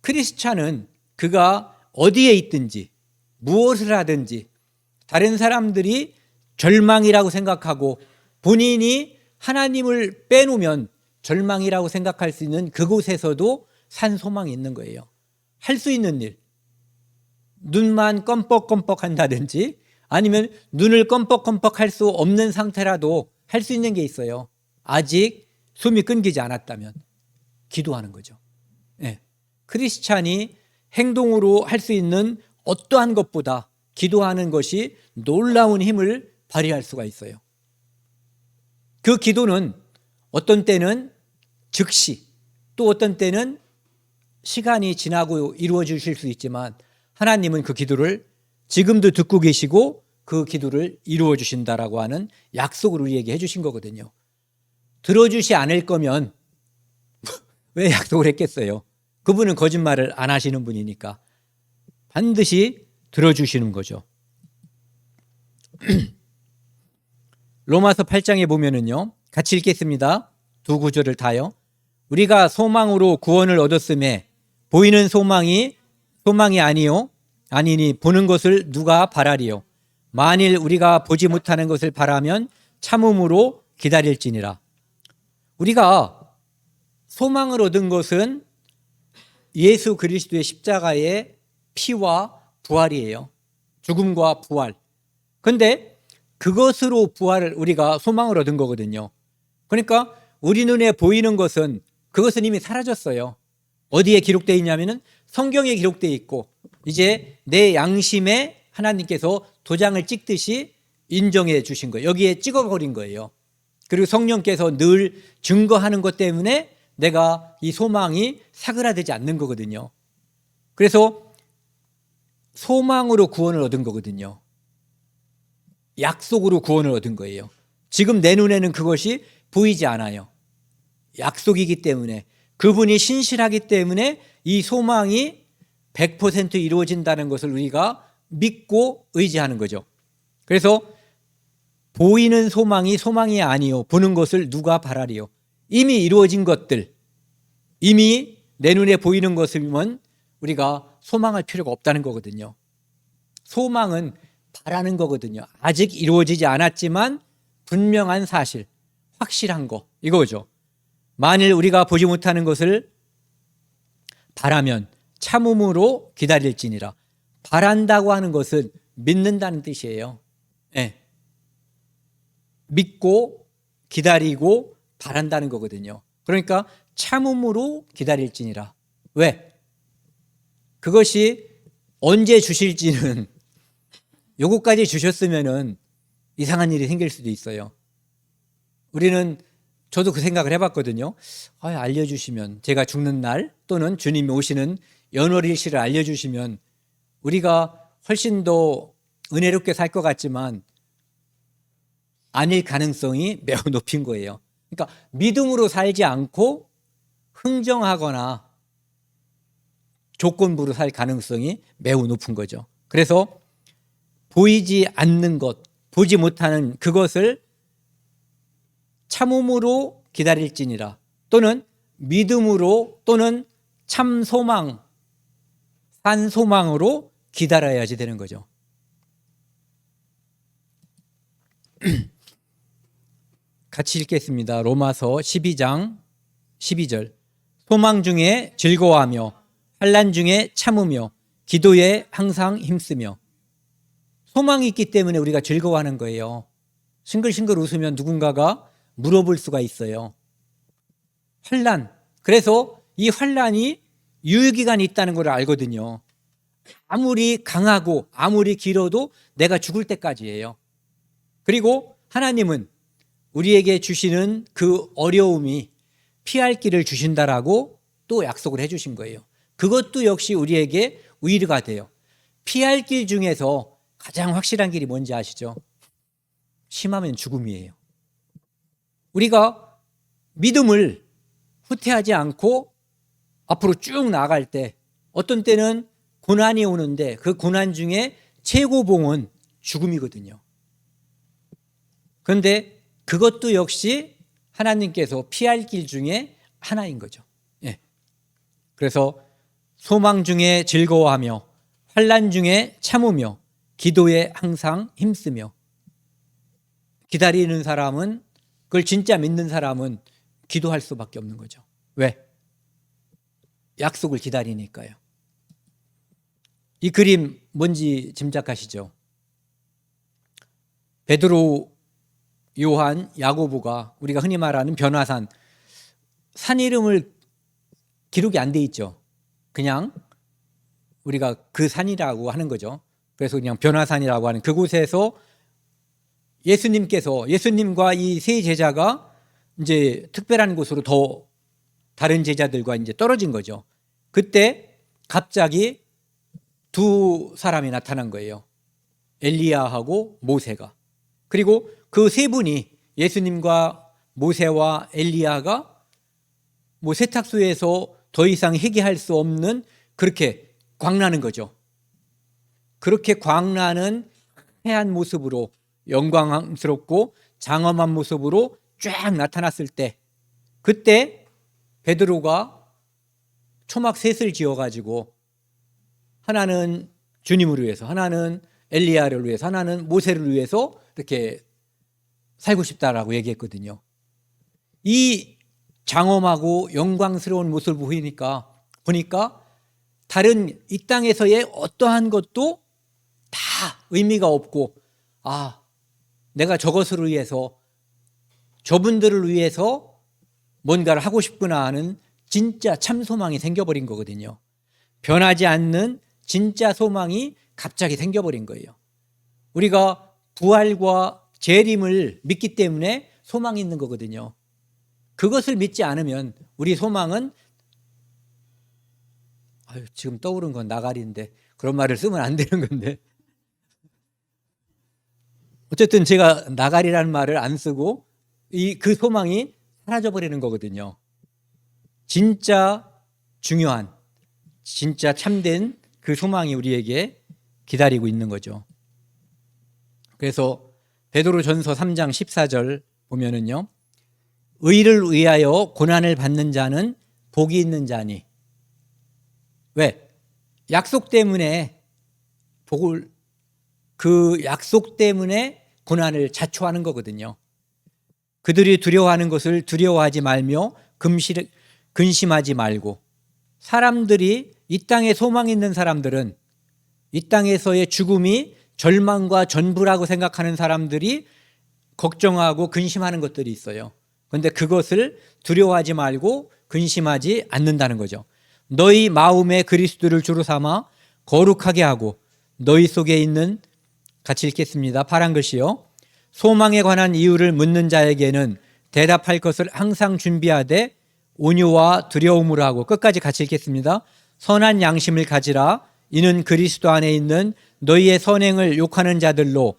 크리스찬은 그가 어디에 있든지 무엇을 하든지 다른 사람들이 절망이라고 생각하고 본인이 하나님을 빼놓으면 절망이라고 생각할 수 있는 그곳에서도 산 소망이 있는 거예요. 할 수 있는 일, 눈만 껌뻑껌뻑 한다든지 아니면 눈을 껌뻑껌뻑 할 수 없는 상태라도 할 수 있는 게 있어요. 아직 숨이 끊기지 않았다면 기도하는 거죠. 네. 크리스찬이 행동으로 할 수 있는 어떠한 것보다 기도하는 것이 놀라운 힘을 발휘할 수가 있어요. 그 기도는 어떤 때는 즉시, 또 어떤 때는 시간이 지나고 이루어 주실 수 있지만 하나님은 그 기도를 지금도 듣고 계시고 그 기도를 이루어 주신다라고 하는 약속을 우리에게 해주신 거거든요. 들어주시 않을 거면 왜 약속을 했겠어요? 그분은 거짓말을 안 하시는 분이니까 반드시 들어주시는 거죠. 로마서 8장에 보면은요, 같이 읽겠습니다. 두 구절을 다요. 우리가 소망으로 구원을 얻었음에 보이는 소망이 아니니 보는 것을 누가 바라리요. 만일 우리가 보지 못하는 것을 바라면 참음으로 기다릴지니라. 우리가 소망을 얻은 것은 예수 그리스도의 십자가의 피와 부활이에요. 죽음과 부활. 그런데 그것으로 부활을 우리가 소망을 얻은 거거든요. 그러니까 우리 눈에 보이는 것은 그것은 이미 사라졌어요. 어디에 기록되어 있냐면은 성경에 기록되어 있고 이제 내 양심에 하나님께서 도장을 찍듯이 인정해 주신 거예요. 여기에 찍어버린 거예요. 그리고 성령께서 늘 증거하는 것 때문에 내가 이 소망이 사그라들지 않는 거거든요. 그래서 소망으로 구원을 얻은 거거든요. 약속으로 구원을 얻은 거예요. 지금 내 눈에는 그것이 보이지 않아요. 약속이기 때문에, 그분이 신실하기 때문에 이 소망이 100% 이루어진다는 것을 우리가 믿고 의지하는 거죠. 그래서 보이는 소망이 아니요 보는 것을 누가 바라리요. 이미 이루어진 것들, 이미 내 눈에 보이는 것이면 우리가 소망할 필요가 없다는 거거든요. 소망은 바라는 거거든요. 아직 이루어지지 않았지만 분명한 사실, 확실한 거, 이거죠. 만일 우리가 보지 못하는 것을 바라면 참음으로 기다릴지니라. 바란다고 하는 것은 믿는다는 뜻이에요. 네. 믿고 기다리고 바란다는 거거든요. 그러니까 참음으로 기다릴지니라. 왜? 그것이 언제 주실지는 요거까지 주셨으면은 이상한 일이 생길 수도 있어요. 저도 그 생각을 해봤거든요. 알려주시면, 제가 죽는 날 또는 주님이 오시는 연월일시를 알려주시면 우리가 훨씬 더 은혜롭게 살 것 같지만 아닐 가능성이 매우 높은 거예요. 그러니까 믿음으로 살지 않고 흥정하거나 조건부로 살 가능성이 매우 높은 거죠. 그래서 보이지 않는 것, 보지 못하는 그것을 참음으로 기다릴지니라, 또는 믿음으로, 또는 참 소망, 산 소망으로 기다려야지 되는 거죠. 같이 읽겠습니다. 로마서 12장 12절. 소망 중에 즐거워하며 환난 중에 참으며 기도에 항상 힘쓰며. 소망이 있기 때문에 우리가 즐거워하는 거예요. 싱글싱글 웃으면 누군가가 물어볼 수가 있어요. 환난. 그래서 이 환난이 유효기간이 있다는 걸 알거든요. 아무리 강하고 아무리 길어도 내가 죽을 때까지예요. 그리고 하나님은 우리에게 주시는 그 어려움이 피할 길을 주신다라고 또 약속을 해주신 거예요. 그것도 역시 우리에게 위로가 돼요. 피할 길 중에서 가장 확실한 길이 뭔지 아시죠? 심하면 죽음이에요. 우리가 믿음을 후퇴하지 않고 앞으로 쭉 나아갈 때 어떤 때는 고난이 오는데 그 고난 중에 최고봉은 죽음이거든요. 그런데 그것도 역시 하나님께서 피할 길 중에 하나인 거죠. 예. 그래서 소망 중에 즐거워하며 환난 중에 참으며 기도에 항상 힘쓰며 기다리는 사람은 그걸 진짜 믿는 사람은 기도할 수밖에 없는 거죠. 왜? 약속을 기다리니까요. 이 그림 뭔지 짐작하시죠? 베드로, 요한, 야고보가 우리가 흔히 말하는 변화산, 산 이름을 기록이 안 돼 있죠. 그냥 우리가 그 산이라고 하는 거죠. 그래서 그냥 변화산이라고 하는 그곳에서 예수님과 이 세 제자가 이제 특별한 곳으로 더 다른 제자들과 이제 떨어진 거죠. 그때 갑자기 두 사람이 나타난 거예요. 엘리야하고 모세가. 그리고 그 세 분이 예수님과 모세와 엘리야가 뭐 세탁소에서 더 이상 회개할 수 없는 그렇게 광나는 거죠. 그렇게 광나는 해한 모습으로 영광스럽고 장엄한 모습으로 쫙 나타났을 때 그때 베드로가 초막 셋을 지어가지고 하나는 주님을 위해서, 하나는 엘리야를 위해서, 하나는 모세를 위해서 이렇게 살고 싶다라고 얘기했거든요. 이 장엄하고 영광스러운 모습을 보니까 다른 이 땅에서의 어떠한 것도 다 의미가 없고 내가 저것을 위해서 저분들을 위해서 뭔가를 하고 싶구나 하는 진짜 참 소망이 생겨버린 거거든요. 변하지 않는 진짜 소망이 갑자기 생겨버린 거예요. 우리가 부활과 재림을 믿기 때문에 소망이 있는 거거든요. 그것을 믿지 않으면 우리 소망은 지금 떠오른 건 나가리인데 그런 말을 쓰면 안 되는 건데 어쨌든 제가 나가리라는 말을 안 쓰고 그 소망이 사라져버리는 거거든요. 진짜 중요한 진짜 참된 그 소망이 우리에게 기다리고 있는 거죠. 그래서 베드로전서 3장 14절 보면은요. 의를 위하여 고난을 받는 자는 복이 있는 자니. 왜? 약속 때문에 그 약속 때문에 고난을 자초하는 거거든요. 그들이 두려워하는 것을 두려워하지 말며 근심하지 말고 사람들이 이 땅에 소망 있는 사람들은 이 땅에서의 죽음이 절망과 전부라고 생각하는 사람들이 걱정하고 근심하는 것들이 있어요. 그런데 그것을 두려워하지 말고 근심하지 않는다는 거죠. 너희 마음에 그리스도를 주로 삼아 거룩하게 하고 너희 속에 있는 같이 읽겠습니다. 파란 글씨요. 소망에 관한 이유를 묻는 자에게는 대답할 것을 항상 준비하되 온유와 두려움으로 하고 끝까지 같이 읽겠습니다. 선한 양심을 가지라. 이는 그리스도 안에 있는 너희의 선행을 욕하는 자들로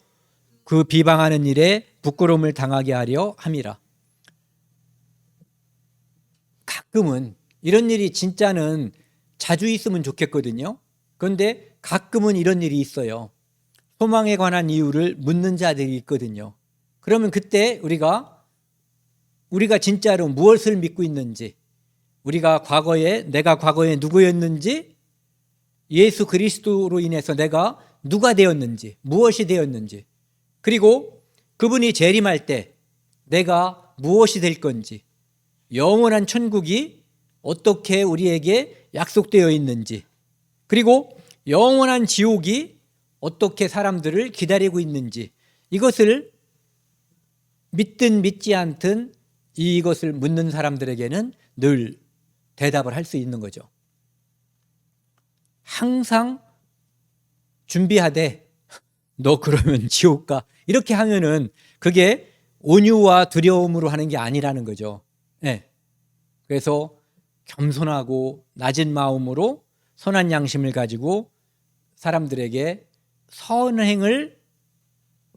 그 비방하는 일에 부끄러움을 당하게 하려 함이라. 가끔은 이런 일이 진짜는 자주 있으면 좋겠거든요. 그런데 가끔은 이런 일이 있어요. 소망에 관한 이유를 묻는 자들이 있거든요. 그러면 그때 우리가 진짜로 무엇을 믿고 있는지, 내가 과거에 누구였는지, 예수 그리스도로 인해서 내가 누가 되었는지, 무엇이 되었는지, 그리고 그분이 재림할 때 내가 무엇이 될 건지, 영원한 천국이 어떻게 우리에게 약속되어 있는지, 그리고 영원한 지옥이 어떻게 사람들을 기다리고 있는지, 이것을 믿든 믿지 않든 이것을 묻는 사람들에게는 늘 대답을 할 수 있는 거죠. 항상 준비하되 너 그러면 지옥 가. 이렇게 하면은 그게 온유와 두려움으로 하는 게 아니라는 거죠. 네. 그래서 겸손하고 낮은 마음으로 선한 양심을 가지고 사람들에게 선행을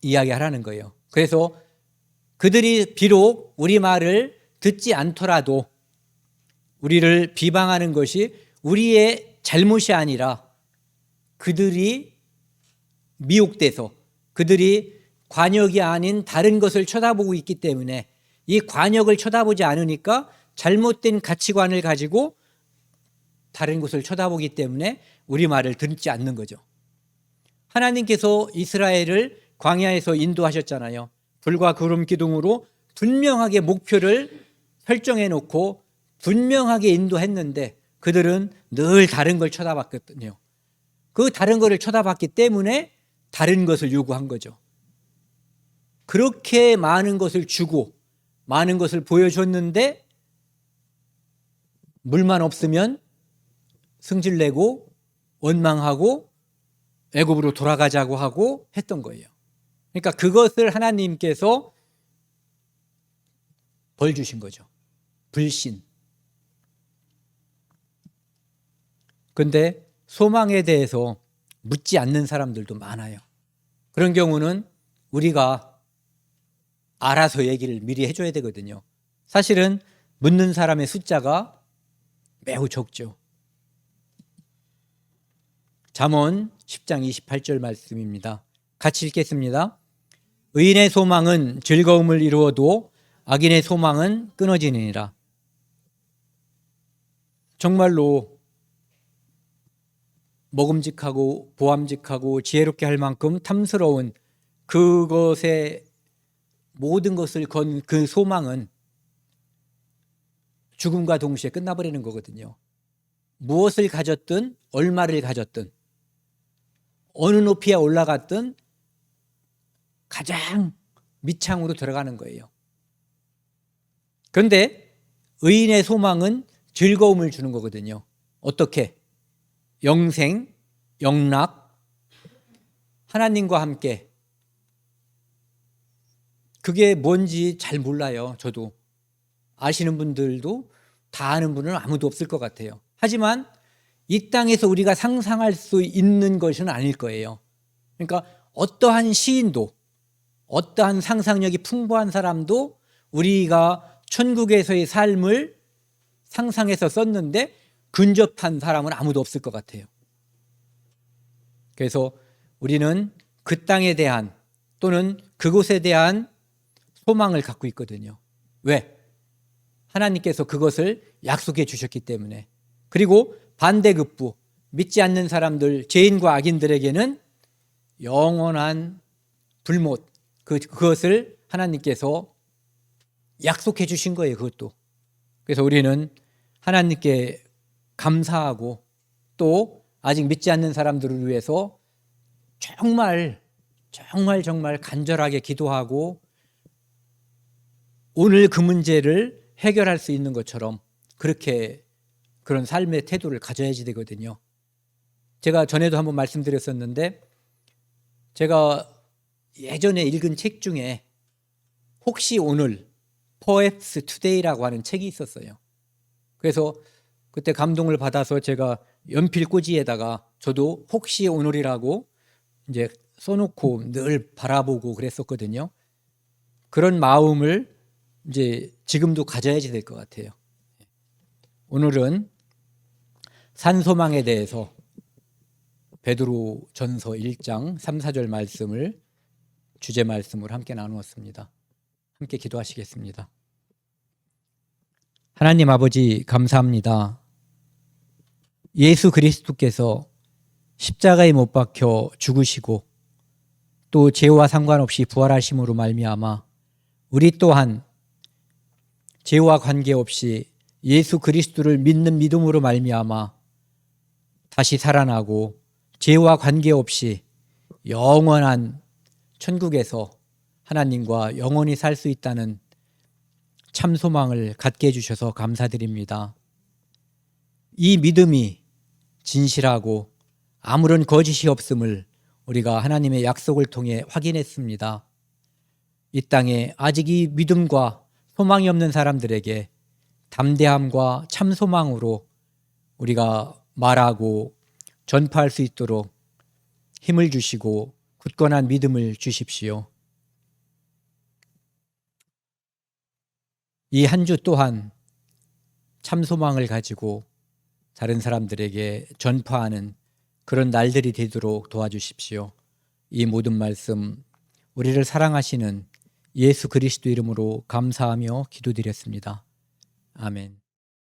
이야기하라는 거예요. 그래서 그들이 비록 우리 말을 듣지 않더라도 우리를 비방하는 것이 우리의 잘못이 아니라 그들이 미혹돼서 그들이 관역이 아닌 다른 것을 쳐다보고 있기 때문에 이 관역을 쳐다보지 않으니까 잘못된 가치관을 가지고 다른 곳을 쳐다보기 때문에 우리 말을 듣지 않는 거죠. 하나님께서 이스라엘을 광야에서 인도하셨잖아요. 불과 구름 기둥으로 분명하게 목표를 설정해 놓고 분명하게 인도했는데 그들은 늘 다른 걸 쳐다봤거든요. 그 다른 것을 쳐다봤기 때문에 다른 것을 요구한 거죠. 그렇게 많은 것을 주고 많은 것을 보여줬는데 물만 없으면 승질내고 원망하고 애굽으로 돌아가자고 하고 했던 거예요. 그러니까 그것을 하나님께서 벌 주신 거죠. 불신. 그런데 소망에 대해서 묻지 않는 사람들도 많아요. 그런 경우는 우리가 알아서 얘기를 미리 해줘야 되거든요. 사실은 묻는 사람의 숫자가 매우 적죠. 잠언 10장 28절 말씀입니다. 같이 읽겠습니다. 의인의 소망은 즐거움을 이루어도 악인의 소망은 끊어지느니라. 정말로 먹음직하고 보암직하고 지혜롭게 할 만큼 탐스러운 그것의 모든 것을 건 그 소망은 죽음과 동시에 끝나버리는 거거든요. 무엇을 가졌든 얼마를 가졌든 어느 높이에 올라갔든 가장 밑창으로 들어가는 거예요. 그런데 의인의 소망은 즐거움을 주는 거거든요. 어떻게? 영생, 영락, 하나님과 함께. 그게 뭔지 잘 몰라요. 저도. 아시는 분들도 다 아는 분은 아무도 없을 것 같아요. 하지만 이 땅에서 우리가 상상할 수 있는 것은 아닐 거예요. 그러니까 어떠한 시인도 어떠한 상상력이 풍부한 사람도 우리가 천국에서의 삶을 상상해서 썼는데 근접한 사람은 아무도 없을 것 같아요. 그래서 우리는 그 땅에 대한 또는 그곳에 대한 소망을 갖고 있거든요. 왜? 하나님께서 그것을 약속해 주셨기 때문에. 그리고 반대급부, 믿지 않는 사람들, 죄인과 악인들에게는 영원한 불못, 그것을 하나님께서 약속해 주신 거예요. 그것도. 그래서 우리는 하나님께 감사하고 또 아직 믿지 않는 사람들을 위해서 정말 간절하게 기도하고 오늘 그 문제를 해결할 수 있는 것처럼 그렇게 그런 삶의 태도를 가져야지 되거든요. 제가 전에도 한번 말씀드렸었는데 제가 예전에 읽은 책 중에 혹시 오늘 Perhaps Today라고 하는 책이 있었어요. 그래서 그때 감동을 받아서 제가 연필 꽂이에다가 저도 혹시 오늘이라고 이제 써놓고 늘 바라보고 그랬었거든요. 그런 마음을 이제 지금도 가져야지 될 것 같아요. 오늘은 산소망에 대해서 베드로전서 1장 3, 4절 말씀을 주제 말씀으로 함께 나누었습니다. 함께 기도하시겠습니다. 하나님 아버지 감사합니다. 예수 그리스도께서 십자가에 못 박혀 죽으시고 또 죄와 상관없이 부활하심으로 말미암아 우리 또한 죄와 관계없이 예수 그리스도를 믿는 믿음으로 말미암아 다시 살아나고 죄와 관계없이 영원한 천국에서 하나님과 영원히 살 수 있다는 참 소망을 갖게 해주셔서 감사드립니다. 이 믿음이 진실하고 아무런 거짓이 없음을 우리가 하나님의 약속을 통해 확인했습니다. 이 땅에 아직 이 믿음과 소망이 없는 사람들에게 담대함과 참 소망으로 우리가 말하고 전파할 수 있도록 힘을 주시고 굳건한 믿음을 주십시오. 이 한 주 또한 참 소망을 가지고 다른 사람들에게 전파하는 그런 날들이 되도록 도와주십시오. 이 모든 말씀 우리를 사랑하시는 예수 그리스도 이름으로 감사하며 기도드렸습니다. 아멘.